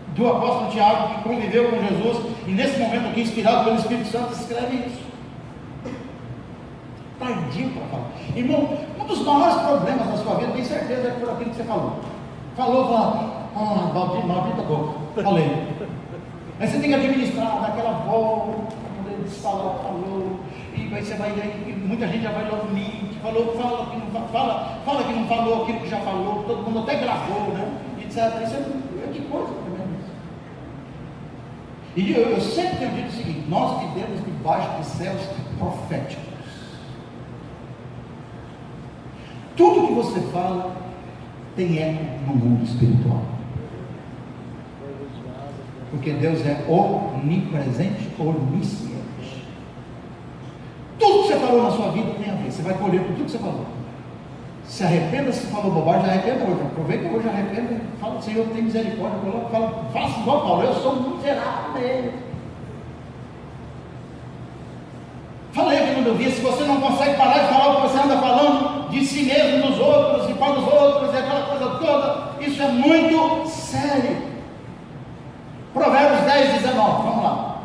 do apóstolo Tiago, que conviveu com Jesus e nesse momento aqui, inspirado pelo Espírito Santo, escreve isso. Tardio para falar. Irmão, um dos maiores problemas da sua vida, tenho certeza, é por aquilo que você falou. Maldita boca. Falei. Aí você tem que administrar, dar aquela volta, para poder desfalar, falou. E aí você vai, muita gente já vai logo mente, fala que não falou aquilo que já falou, todo mundo até gravou, né? Etc. Isso é que coisa também. E eu sempre tenho dito o seguinte: nós vivemos debaixo de céus proféticos. Tudo que você fala tem eco no mundo espiritual. Porque Deus é onipresente, onisciente. Tudo que você falou na sua vida tem a ver. Você vai colher por tudo que você falou. Se arrependa, se falou bobagem, arrependa hoje. Aproveita hoje, arrependa. Fala, Senhor, tem misericórdia. Faça igual Paulo, eu sou um miserável dele. Falei aqui quando eu vi, se você não consegue parar de falar o que você anda falando de si mesmo, dos outros, e para os outros, e aquela coisa toda, isso é muito sério. Provérbios 10, 19, vamos lá.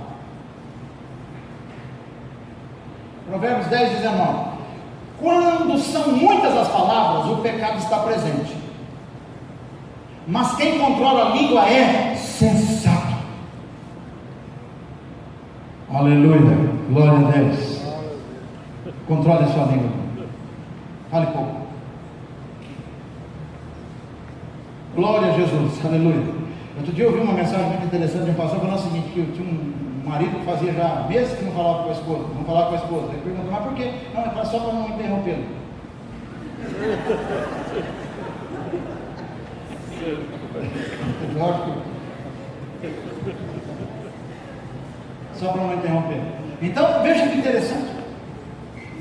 Provérbios 10, 19. Quando são muitas as palavras, o pecado está presente. Mas quem controla a língua é sensato. Aleluia, glória a Deus. Controle a sua língua. Fale pouco. Glória a Jesus, aleluia. Outro dia eu ouvi uma mensagem muito interessante de um pastor falando o seguinte, que tinha um marido que fazia já meses que não falava com a esposa, Ele perguntou, mas por quê? Não, é só para não interrompê-lo. Só para não interromper. Então, veja que interessante.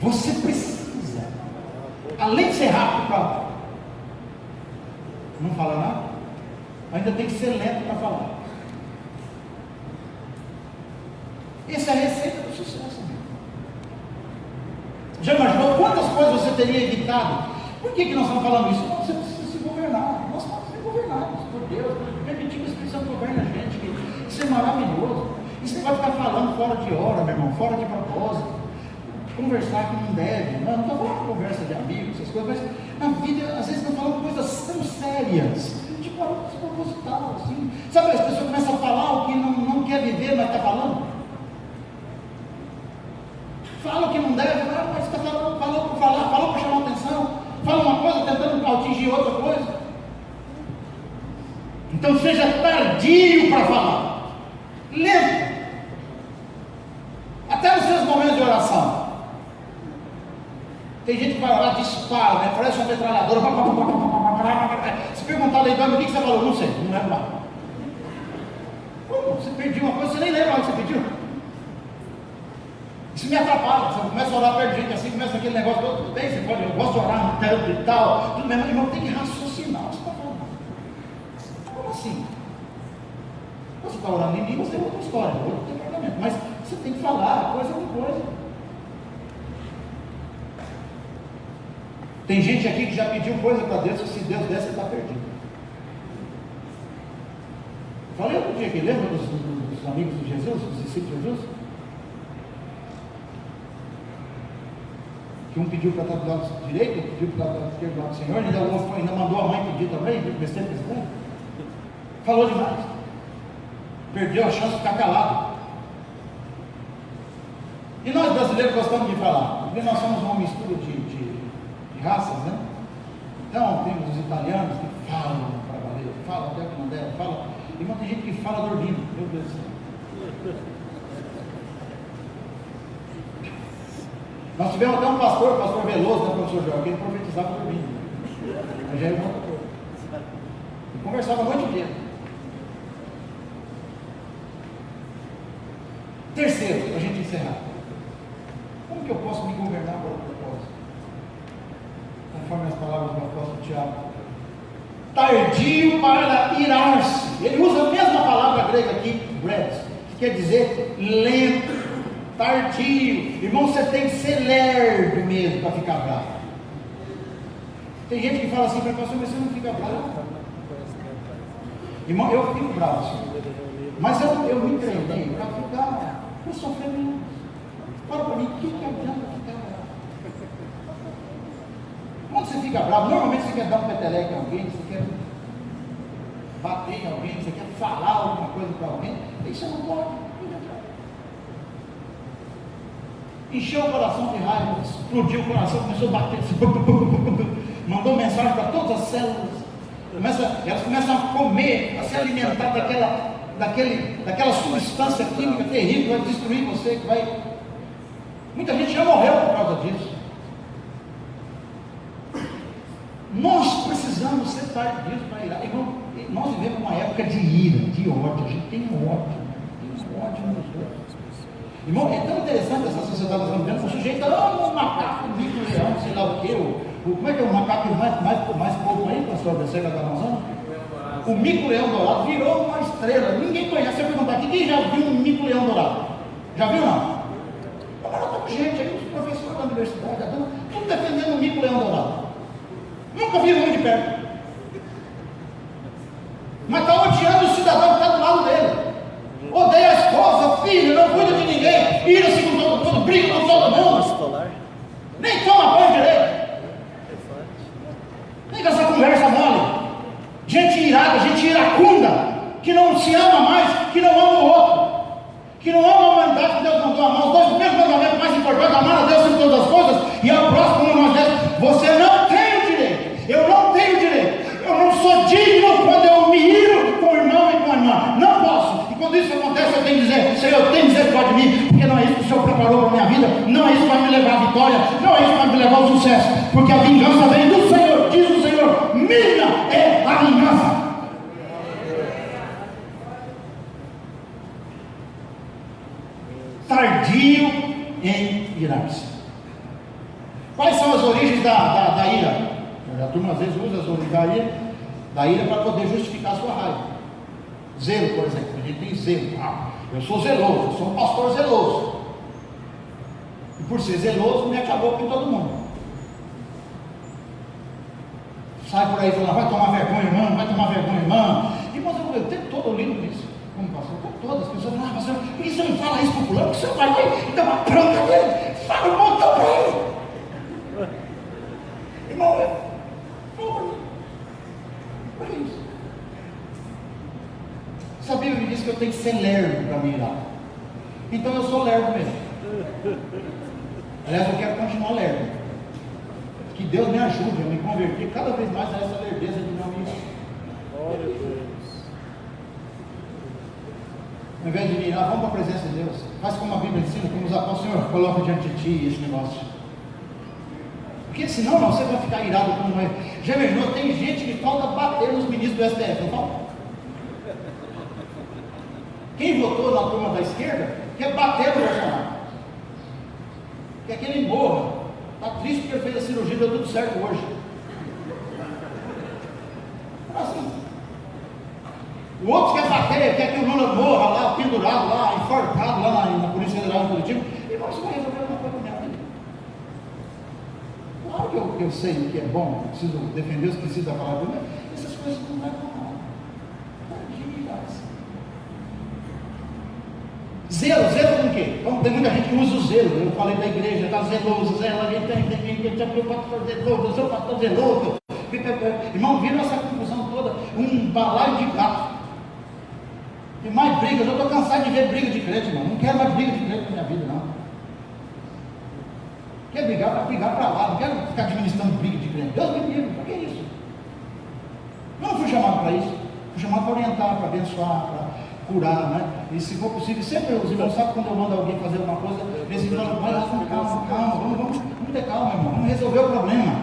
Você precisa, além de ser rápido para não falar nada, ainda tem que ser lento para falar. Essa é a receita do sucesso. Já imaginou quantas coisas você teria evitado? Por que nós estamos falando isso? Você precisa se governar. Nós estamos sendo governados por Deus. Permitir que o Espírito Santo governe a gente. Isso é maravilhoso. Isso você vai ficar falando fora de hora, meu irmão, fora de propósito. Conversar que não deve. Não estou falando de conversa de amigos, essas coisas, mas na vida, às vezes, estão falando coisas tão sérias. Tipo, desproposital, assim. Sabe, as pessoas começam a falar o que não quer viver, mas está falando. Fala o que não deve, mas está falando, falou por falar, falou por chamar atenção, fala uma coisa tentando atingir outra coisa. Então seja tardio para falar, lento, até nos seus momentos de oração. Tem gente que vai orar, dispara, né? Parece uma metralhadora. Se perguntar Leidão, o que você falou? Não sei, não lembro mais. Como? Você pediu uma coisa, você nem lembra o que você pediu. Isso me atrapalha. Você começa a orar perto de gente assim, começa aquele negócio todo, tudo bem, você pode, eu gosto de orar no teto e tal, tudo bem, mas irmão, tem que raciocinar o que você está falando. Como assim? Você está orando em línguas, é outra história, outro departamento, mas você tem que falar, coisa é uma coisa. Tem gente aqui que já pediu coisa para Deus, que se Deus der, você está perdido. Falei outro dia aqui, lembra dos amigos de Jesus, dos discípulos de Jesus? Que um pediu para estar do lado direito, outro pediu para estar do lado esquerdo do lado do Senhor, ainda mandou a mãe pedir também, besteira. Falou demais. Perdeu a chance de ficar calado. E nós brasileiros gostamos de falar, porque nós somos uma mistura de raças, né? Então temos os italianos que falam para valer, falam até que não deve, falam. E tem gente que fala dormindo, meu Deus do céu. Nós tivemos até um pastor, o pastor Veloso, né, o professor João, que ele profetizava dormindo. Mas já é uma outra coisa. Ele conversava a noite inteira. Terceiro, para a gente encerrar. Como que eu posso me governar para o propósito? Conforme as palavras do apóstolo Tiago. Tardio para irar-se. Ele usa a mesma palavra grega aqui, breves, que quer dizer lento. Tardio, irmão, você tem que ser lerdo mesmo para ficar bravo. Tem gente que fala assim para pastor, mas você não fica bravo. Irmão, eu fico bravo, assim. Mas eu me treinei para ficar, para sofrer menos. Fala para mim, o que adianta ficar bravo? Quando você fica bravo, normalmente você quer dar um peteleque a alguém, você quer bater em alguém, você quer falar alguma coisa para alguém, isso não pode. Encheu o coração de raiva, explodiu o coração, começou a bater, mandou mensagem para todas as células, elas começam a comer, a se alimentar daquela substância química terrível que vai destruir você, que vai. Muita gente já morreu por causa disso. Nós precisamos ser tardios para irar. Irmão, nós vivemos uma época de ira, de ódio, a gente tem ódio nos outros. Irmão, é tão interessante essa sociedade americana, o sujeito um macaco, um mico-leão, sei lá o que, como é que é o macaco mais pouco aí, pastor da Serra da Amazônia? O mico-leão dourado virou uma estrela, ninguém conhece. Eu perguntar aqui, quem já viu um mico-leão dourado? Já viu não? Agora está com gente aí, os professores da universidade, tudo defendendo o mico-leão dourado. Nunca viram um de perto. Mas está odiando o cidadão que está do lado dele. Odeia a esposa, filho, não cuida de ninguém, ira-se com todo mundo, briga com todo mundo, nem toma banho direito, nem com essa conversa mole, gente irada, gente iracunda, que não se ama mais, que não ama o outro, que não ama a humanidade que Deus mandou amar. Os dois primeiros mandamentos mais importantes: amar a Deus em todas as coisas e ao próximo como nós mesmos. Você não tem o direito, eu não tenho o direito, eu não sou digno acontece, eu tenho que dizer: Senhor, tem misericórdia de mim, porque não é isso que o Senhor preparou para a minha vida, não é isso que vai me levar à vitória, não é isso que vai me levar ao sucesso, porque a vingança vem do Senhor, diz o Senhor, minha é a vingança. Tardio em irar-se. Quais são as origens da ira? A turma às vezes usa as origens da ira para poder justificar a sua raiva. Zelo, por exemplo, a gente tem zelo. Eu sou zeloso, eu sou um pastor zeloso. E por ser zeloso, me acabou com todo mundo. Sai por aí falando: vai tomar vergonha, irmão, vai tomar vergonha, irmão. Irmãos, eu tempo todo eu lido isso. Como pastor, o tempo todo as pessoas falam: pastor, por que você não fala isso para o fulano? Por que você não vai lá e dá uma bronca dele? Fala um montão para ele. Irmão, olha isso. Essa Bíblia me diz que eu tenho que ser lerdo para me irar. Então eu sou lerdo mesmo. Aliás, eu quero continuar lerdo. Que Deus me ajude a me converter cada vez mais a essa lerdeza de meu amigo. Glória a Deus. Ao invés de me irar, vamos para a presença de Deus. Faz como a Bíblia ensina, como os apóstolos: Senhor, coloca diante de ti esse negócio. Porque senão não, você vai ficar irado como é. Já imaginou? Tem gente que falta bater nos ministros do STF, não falta? Quem votou na turma da esquerda quer bater no Bolsonaro, quer que ele morra. Está triste porque ele fez a cirurgia, deu tudo certo hoje. Assim. O outro quer bater, quer que o Lula morra lá, pendurado lá, enforcado lá na Polícia Federal de Curitiba. E nós vamos resolver uma coisa na minha vida. Claro que eu sei o que é bom, preciso defender os princípios da palavra, mas essas coisas não levam a nada. Zelo com o quê? Então, tem muita gente que usa o zelo. Eu falei da igreja, está zeloso, zelo, alguém tem pastor zeloso, eu sou pastor zeloso. Irmão, vira essa confusão toda, um balaio de gato. Tem mais brigas, eu estou cansado de ver briga de crente, irmão. Não quero mais briga de crente na minha vida, não. Quer brigar para brigar para lá, não quero ficar administrando briga de crente. Deus me livre, para que isso? Eu não fui chamado para isso, fui chamado para orientar, para abençoar, para curar, né? E se for possível, sempre os irmãos sabem quando eu mando alguém fazer alguma coisa, eles falam: vai lá, calma, vamos ter calma, irmão, vamos resolver o problema.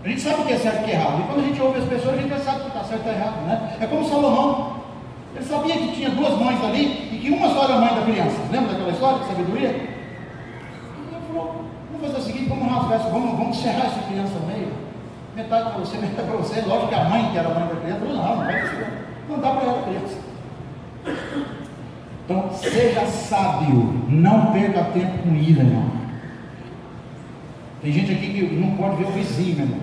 A gente sabe o que é certo e o que é errado, e quando a gente ouve as pessoas, a gente já sabe o que está certo e está errado, né? É como Salomão, ele sabia que tinha duas mães ali, e que uma só era a mãe da criança. Lembra daquela história de sabedoria? Ele falou: vamos fazer o seguinte, vamos rasgar isso, vamos serrar essa criança no meio, metade para você, metade para você. Lógico que a mãe, que era a mãe da criança, falou: não vai ser, não dá para ela, criança. Então, seja sábio, não perca tempo com ira, irmão. Tem gente aqui que não pode ver o vizinho, meu irmão.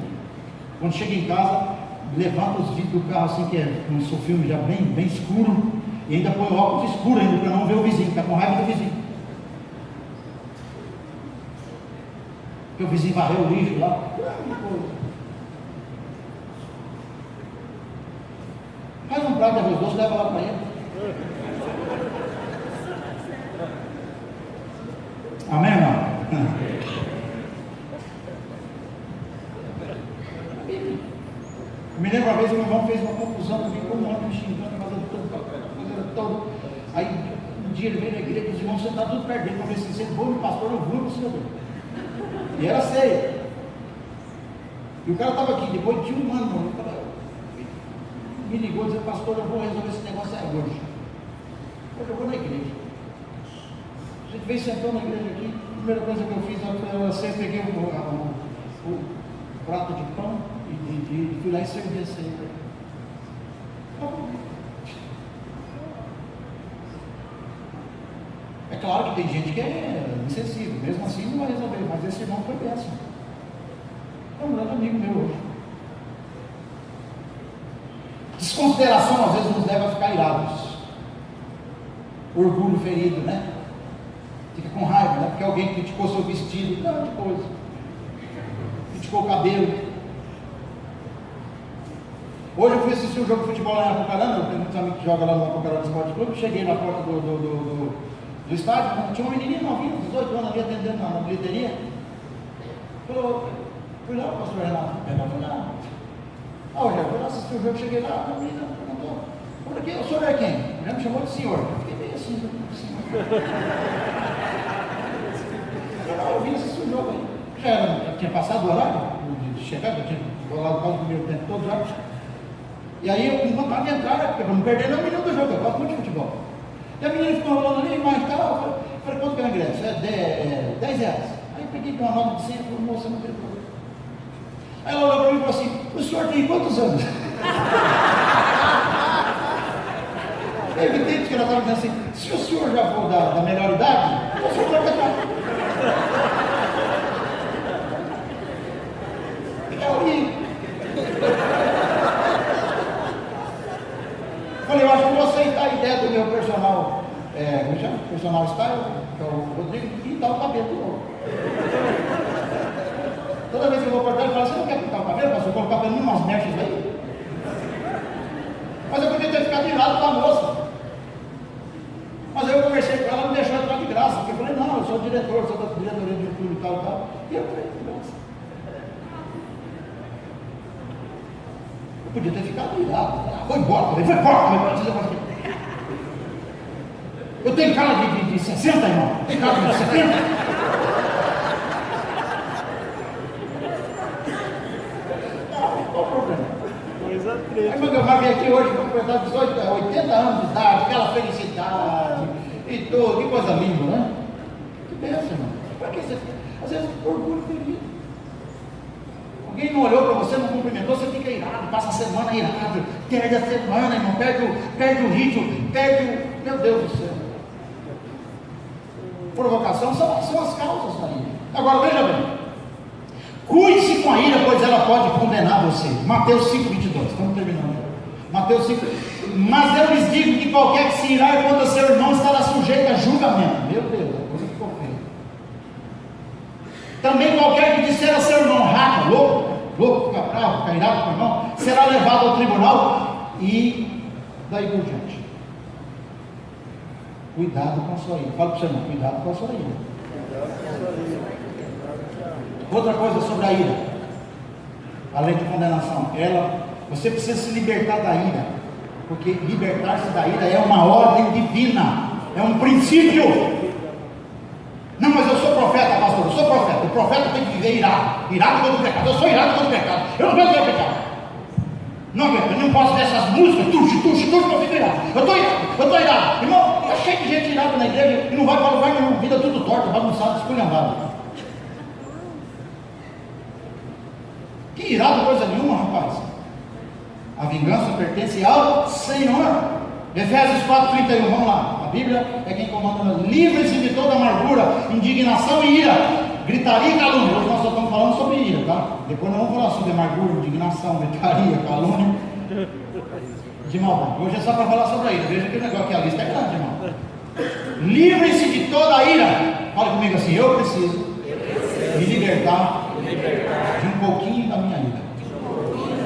Quando chega em casa, levanta os vidros do carro assim, que é um filme já bem escuro, e ainda põe o óculos escuro ainda para não ver o vizinho, está com raiva do vizinho. Porque o vizinho varreu o lixo lá. Faz um prato de arroz doce, leva lá para ele. Amém, irmão? Eu me lembro uma vez que o meu irmão fez uma confusão comigo, como ontem, me xingando, fazendo todo. Aí um dia ele veio na igreja, os irmãos sentaram tudo perto dele, para ver se você for no pastor, eu vou no senhor. E era ceia. E o cara estava aqui, depois de um ano, me ligou dizendo: pastor, eu vou resolver esse negócio aí hoje. Eu vou na igreja. A gente veio sentando na igreja aqui. A primeira coisa que eu fiz foi assim: peguei o prato de pão e fui lá e servi a ceia. É claro que tem gente que é insensível, mesmo assim não vai resolver, mas esse irmão foi péssimo. É um grande amigo meu hoje. Desconsideração às vezes nos leva a ficar irados. Orgulho ferido, né? Fica com raiva, né? Porque alguém criticou seu vestido, tanta coisa. Criticou o cabelo. Hoje eu fui assistir um jogo de futebol lá em Apucarana, eu tenho muitos amigos que jogam lá no Apucarana Esporte Clube. Cheguei na porta do estádio, tinha uma menininha novinha, 18 anos ali atendendo na bilheteria. Fui lá, o pastor Renato, fui lá. Rogério, fui lá assistir o jogo, cheguei lá, a menina perguntou: por Porque o senhor é quem? Já me chamou de senhor. Eu fiquei meio assim, senhor. Eu vim assistir o jogo aí. Já tinha passado o horário de chegar, já tinha rolado quase o primeiro tempo todo já. E aí eu com vontade de entrar, porque para não perder nem um minuto do jogo, eu gosto muito de futebol. E a menina ficou rolando ali, mas tal, eu falei, quanto que é o ingresso? É 10 reais. Aí eu peguei uma nota de 100 e falei, moça, não tem problema. Aí ela olhou para mim e falou assim, o senhor tem quantos anos? É evidente que ela estava dizendo assim, se o senhor já for da melhor idade, o senhor vai entrar. Eu ri. Falei, eu acho que vou aceitar a ideia do meu personal, como chama? Personal style, que é o Rodrigo, de pintar o cabelo de novo. Toda vez que eu vou cortar, ele fala, você não quer pintar o cabelo? Mas eu colocar pelo menos umas mechas aí. Mas eu podia ter ficado irado com a moça. Mas aí eu conversei com ela, ela me deixou entrar de graça, porque eu falei, não, eu sou diretor, sou da diretoria de clube e tal e tal. E eu falei, de graça. Eu podia ter ficado irado. Foi embora, foi embora. Eu tenho cara de 60, irmão. Tem cara de 70. Qual o problema? Aí meu irmão veio aqui hoje para completar 80 anos de idade, aquela felicidade e tudo, que coisa linda, né? Que bênção, irmão. Para que você fica? Às vezes orgulho feliz. Alguém não olhou para você, não cumprimentou, você fica irado, passa a semana irado, perde a semana, irmão, perde o ritmo, meu Deus do céu. Provocação são as causas da ira. Agora veja bem, cuide-se com a ira, pois ela pode condenar você. Mateus 5,22, estamos terminando. Mateus 5, mas eu lhes digo que qualquer que se irar contra seu irmão estará sujeito a julgamento. Meu Deus, a coisa ficou feia. Também qualquer que disser a seu irmão, raca, louco, fica bravo, fica irado com o irmão, será levado ao tribunal e daí por diante. Cuidado com a sua ira. Fala para o seu irmão, cuidado com a sua ira. Outra coisa sobre a ira, além de condenação, você precisa se libertar da ira, porque libertar-se da ira é uma ordem divina, é um princípio. Não, mas eu sou profeta, pastor, eu sou profeta. O profeta tem que viver irado contra o pecado. Eu sou irado contra o pecado. Eu não aguento ver o pecado. Não aguento, eu não posso ver essas músicas, tuxi, que eu fico irado. Eu estou irado. Irmão, está cheio de gente irada na igreja e não vai para lugar nenhum, vida tudo torta, bagunçado, esculhambado. Que irado coisa nenhuma, rapaz. A vingança pertence ao Senhor. Efésios 4,31, vamos lá. A Bíblia é quem comanda. Livre-se de toda amargura, indignação e ira, gritaria e calúnia. Hoje nós só estamos falando sobre ira, tá? Depois nós vamos falar sobre amargura, indignação, gritaria, calúnia de maldade. Hoje é só para falar sobre a ira. Veja que o negócio aqui, a lista é grande, irmão. Livre-se de toda a ira. Fala comigo assim, eu preciso me libertar de um pouquinho da minha ira.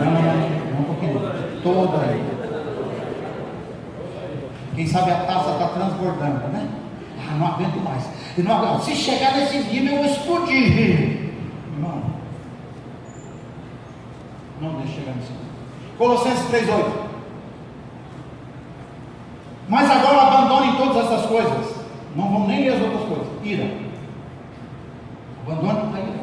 Não um pouquinho, de toda a ira. Quem sabe a taça está transbordando, né? Ah, não aguento mais. Eu não aguento. Se chegar nesse nível, eu vou explodir. Irmão, não deixe chegar nesse nível. Colossenses 3,8. Mas agora abandonem todas essas coisas. Não vão nem ler as outras coisas. Ira. Abandone a ira.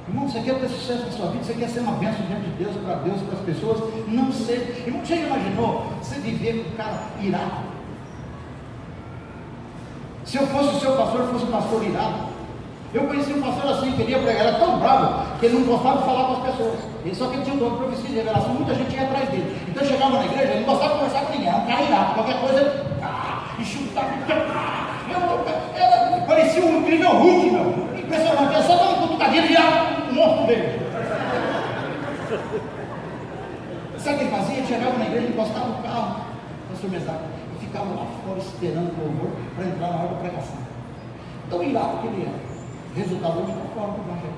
Irmão, você quer ter sucesso na sua vida? Você quer ser uma bênção diante de Deus, para as pessoas? Não ser. Irmão, você já imaginou você viver com um cara irado? Se eu fosse o seu pastor, fosse um pastor irado. Eu conheci um pastor assim, queria pregar, era tão bravo que ele não gostava de falar com as pessoas. Só que ele tinha um dom de profecia de revelação, muita gente ia atrás dele. Então chegava na igreja, ele não gostava de conversar com ninguém, era um cara irado, qualquer coisa, e chutava, parecia um incrível Hulk, meu. Impressionante, eu só dava uma cutucadinha e ia um monstro dele. Sabe o que ele fazia? Ele chegava na igreja, encostava no carro, pastor Mesaque, e ficava lá fora esperando o louvor para entrar na hora da pregação. Tão irado que ele era. Resultado hoje está fora do evangelho.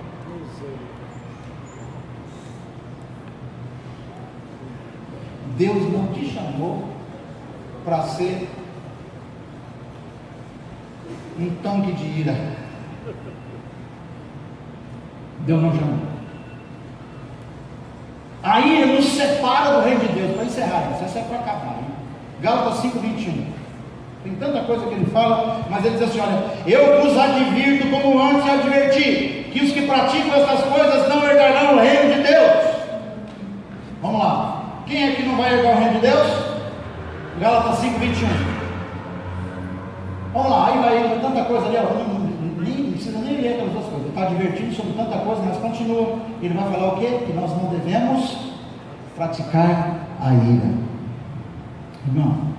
Deus não te chamou para ser um tanque de ira. Deus não chamou. A ira nos separa do reino de Deus. Para encerrar, isso é para acabar. Hein? Gálatas 5:21. Tem tanta coisa que ele fala, mas ele diz assim: olha, eu vos advirto como antes adverti, que os que praticam essas coisas não herdarão o reino de Deus. Vamos lá, quem é que não vai herdar o reino de Deus? Gálatas 5:21. Vamos lá, aí vai tanta coisa ali, não precisa nem ler aquelas duas coisas. Ele está advertindo sobre tanta coisa, mas continua. Ele vai falar o quê? Que nós não devemos praticar a ira. Não.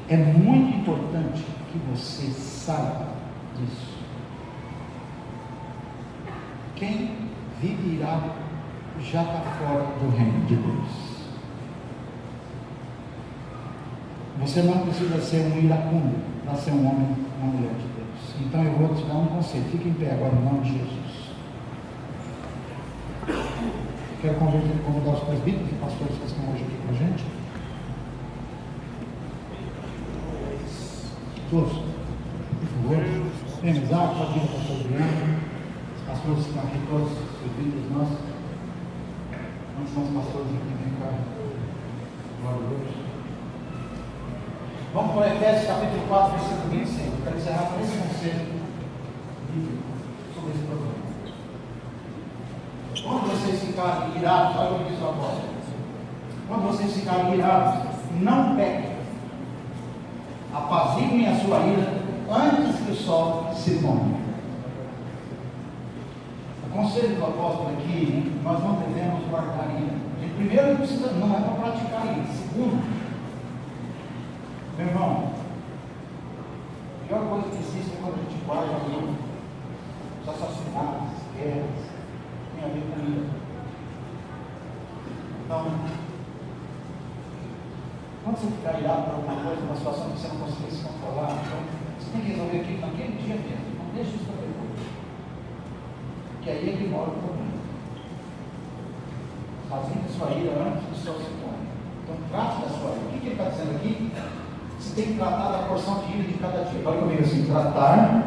É muito importante que você saiba disso. Quem vive irado já está fora do reino de Deus. Você não precisa ser um iracundo para ser um homem, uma mulher de Deus. Então eu vou te dar um conselho. Fique em pé agora em nome de Jesus. Quero convidar os presbíteros e pastores que estão hoje aqui com a gente. Todos, por favor. Tem Isaac, pode vir, pastor Adriano. Os pastores que estão aqui, todos os presbíteros nossos. Onde são os pastores aqui? Vem cá. Glória a Deus. Vamos para Efésios capítulo 4, versículo 25. Eu quero encerrar com esse conselho sobre esse problema. Quando vocês ficarem irados, olha o que diz o apóstolo. Quando vocês ficarem irados, não pequem. Apaziguem a sua ira antes que o sol se ponha. O conselho do apóstolo aqui, nós não devemos guardar ira. Primeiro, não é para praticar ira. Segundo, meu irmão, a pior coisa que existe é quando a gente guarda ira. Os assassinatos, as guerras, tem a ver com ira. Então, quando você ficar irado por alguma coisa, uma situação que você não conseguir se controlar, então, você tem que resolver aquilo naquele dia mesmo. Não deixe isso para depois. Porque aí é que mora o problema. Fazendo a sua ira antes do sol se põe. Então, trate da sua ira. O que ele está dizendo aqui? Você tem que tratar da porção de ira de cada dia. Olha comigo assim: tratar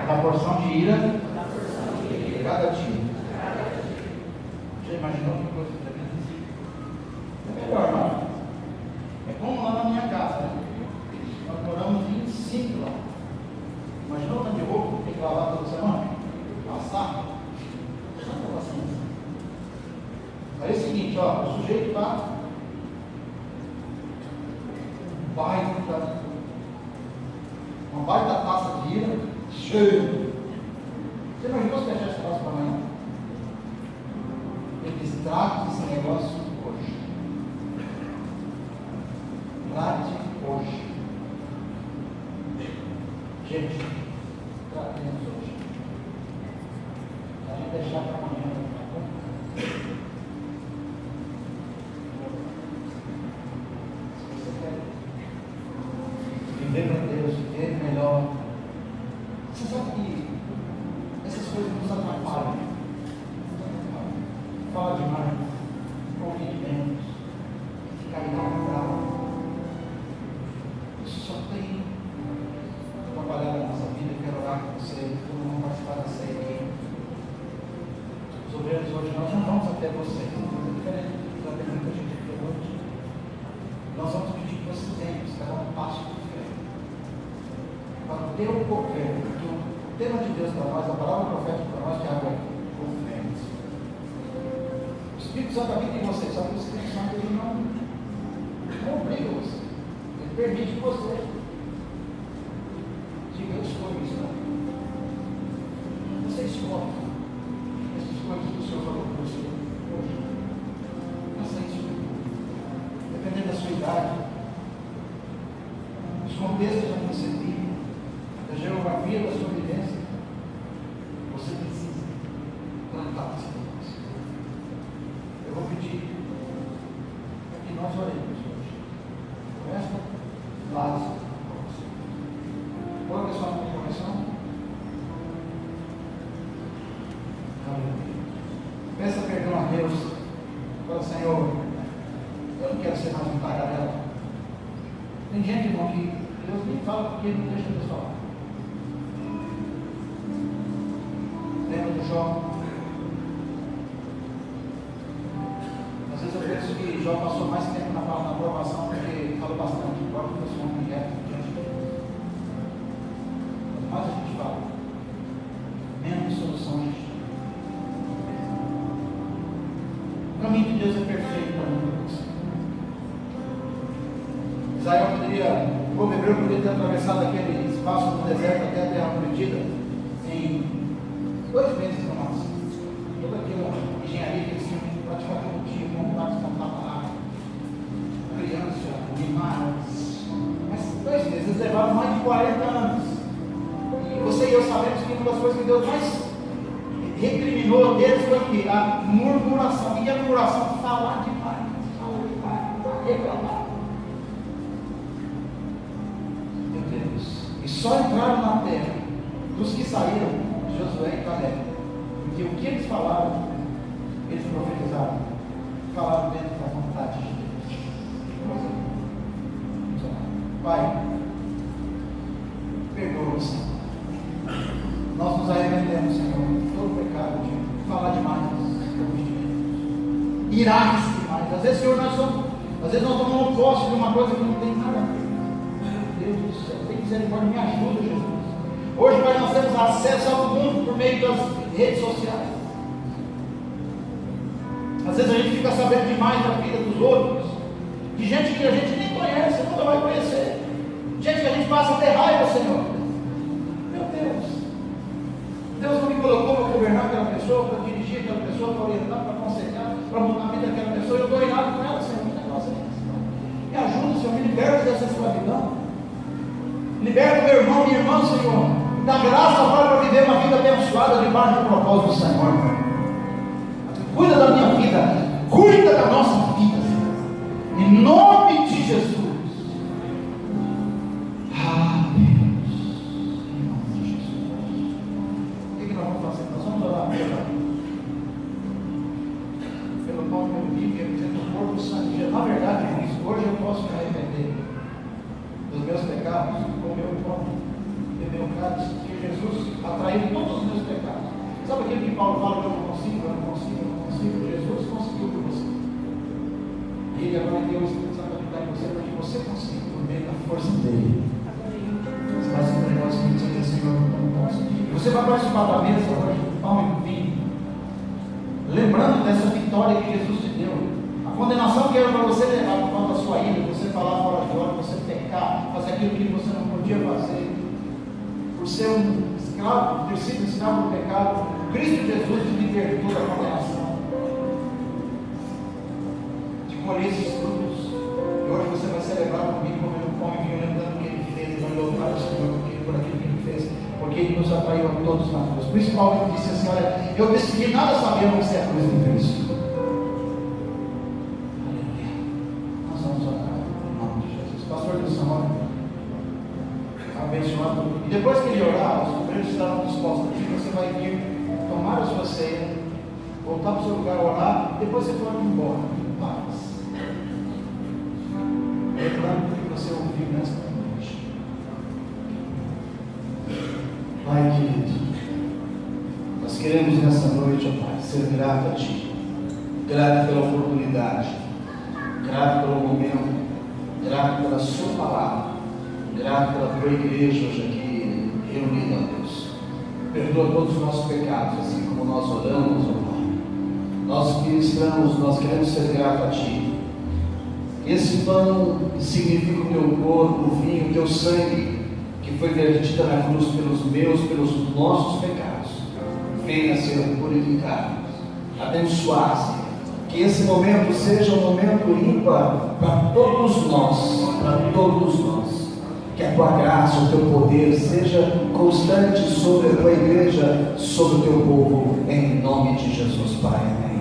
da porção de ira de cada dia. Já imaginou que coisa tremenda? É melhor, não? É como lá na minha casa, né? Nós moramos 25 lá. Imaginou o tanto de roupa que tem que lavar toda semana? Passar? Tanta paciência. Aí é o seguinte, ó, o sujeito está uma baita taça de ira, cheio. Você imaginou se deixar essa taça para amanhã? Ele diz: trate esse negócio hoje. Trate hoje. Gente, tratemos hoje. Se a gente deixar para amanhã, tá bom? Viver para Deus, viver melhor. Você sabe que essas coisas nos atrapalham. Fala demais, ouvir menos, ficar irado. Isso só tem atrapalhado a nossa vida. Eu quero orar com você, todo mundo participar da ceia aqui. Os obreiros hoje, nós não vamos até vocês, uma coisa diferente, já tem muita gente aqui hoje. Nós vamos pedir que vocês venham, você vai dar um passo de fé para o teu governo, porque o tema de Deus para nós, a palavra profética para nós, Tiago, é governo. O Espírito Santo habita em você, só que o Espírito Santo ele não obriga você, ele permite que você diga: eu escolho isso. Você escolhe essas coisas que o Senhor falou para você hoje. Faça isso, dependendo da sua idade, dos contextos onde você vive, da geografia da sua vivência, você precisa tratar esse negócio. Eu vou pedir para que nós oremos hoje. Começa lá, põe a sua mão de oração. Peça perdão a Deus. Fala: Senhor, eu não quero ser mais um tagarela. Tem gente, irmão, que Deus nem fala porque ele não deixa Deus falar. Lembra do Jó? Às vezes eu penso que Jó passou mais tempo aprovação porque fala bastante, igual que fosse um homem reto diante de Deus. Quanto mais a gente fala, menos solução a gente tem. O caminho de Deus é perfeito para nós. Israel poderia, o povo hebreu poderia ter atravessado aquele espaço do deserto até a terra prometida em 2 meses no máximo. Toda aquela engenharia que eles tinham praticamente um dia, montar, desmontar a água, criança, animais. Mas 2 meses, eles levaram mais de 40 anos. E você e eu sabemos que uma das coisas que Deus mais recriminou deles foi o quê? A murmuração. E a murmuração? Falar demais, reclamar. Meu Deus. E só entraram na terra dos que saíram, Josué e Caleb. Porque o que eles falaram, eles profetizaram. Falaram dentro da vontade de Deus. Pai, perdoa-nos. Nós nos arrependemos, Senhor, de todo pecado, de falar demais, irarmos demais. Às vezes, Senhor, às vezes nós tomamos posse de uma coisa que não tem nada a ver. Meu Deus do céu, tem misericórdia, me ajuda, Jesus. Hoje, Pai, nós temos acesso ao mundo por meio das redes sociais. Às vezes a gente fica sabendo demais da vida dos outros, de gente que a gente nem conhece, nunca vai conhecer. Gente que a gente passa até raiva, Senhor. Meu Deus. Deus não me colocou para governar aquela pessoa, para dirigir aquela pessoa, para orientar, para aconselhar, para mudar a vida daquela pessoa. Eu estou irado com ela, Senhor. Que negócio é esse? Me ajuda, Senhor, me liberta dessa escravidão. Liberta meu irmão, minha irmã, Senhor. Dá graça, Pai, para viver uma vida abençoada debaixo do propósito do Senhor. Cuida da minha vida, cuida da nossa vida, Senhor. Em nome de Jesus. Ah, Deus. Em nome de Jesus. O que nós vamos fazer? Nós vamos orar pelo pão, pelo vinho, pelo corpo do sangue. Na verdade, irmãos, hoje eu posso me arrepender dos meus pecados, comer o pão, beber o cálice, porque Jesus atraiu todos os meus pecados. Sabe aquilo que Paulo fala que eu não consigo, eu não consigo, eu não consigo? Jesus conseguiu por você. E Ele agora deu o Espírito Santo para em você, para que você consiga, por meio da força dele. Você vai se entregar ao Espírito Santo e dizer, Senhor, eu não posso. E você vai participar da mesa hoje, do pão e do vinho, lembrando dessa vitória que Jesus te deu. A condenação que era para você levar por conta da sua ira, você falar fora de hora, você pecar, fazer aquilo que você não podia fazer, por ser um escravo, ter sido escravo do pecado, Cristo Jesus te libertou da condenação, de colher esses frutos. E hoje você vai celebrar comigo, comendo pão e vinho, lembrando o que Ele fez, vai louvar o Senhor por aquilo que Ele fez, porque Ele nos atraiu a todos na cruz. Por isso Paulo disse assim, olha, eu decidi nada saber a não ser a cruz de Cristo. Aleluia. Nós vamos orar em nome de Jesus. Pastor do Senhor, abençoado. E depois que ele orar, os obreiros estarão dispostos aqui, você vai vir tomar a sua ceia, voltar para o seu lugar, orar, depois você pode ir embora, em paz. Lembrando o que você ouviu nesta noite. Pai querido, nós queremos nessa noite, ó Pai, ser grato a Ti, grato pela oportunidade, grato pelo momento, grato pela Sua palavra, grato pela Tua igreja hoje aqui reunida, ó Deus. Perdoa todos os nossos pecados, assim como nós oramos, ó Pai. Nós ministramos, nós queremos ser gratos a Ti. Esse pão significa o Teu corpo, o vinho, o Teu sangue, que foi vertido na cruz pelos nossos pecados. Venha ser purificado, abençoar-se. Que esse momento seja um momento ímpar para todos nós, para todos nós. Que a Tua graça, o Teu poder seja constante sobre a Tua igreja, sobre o Teu povo, em nome de Jesus, Pai. Amém.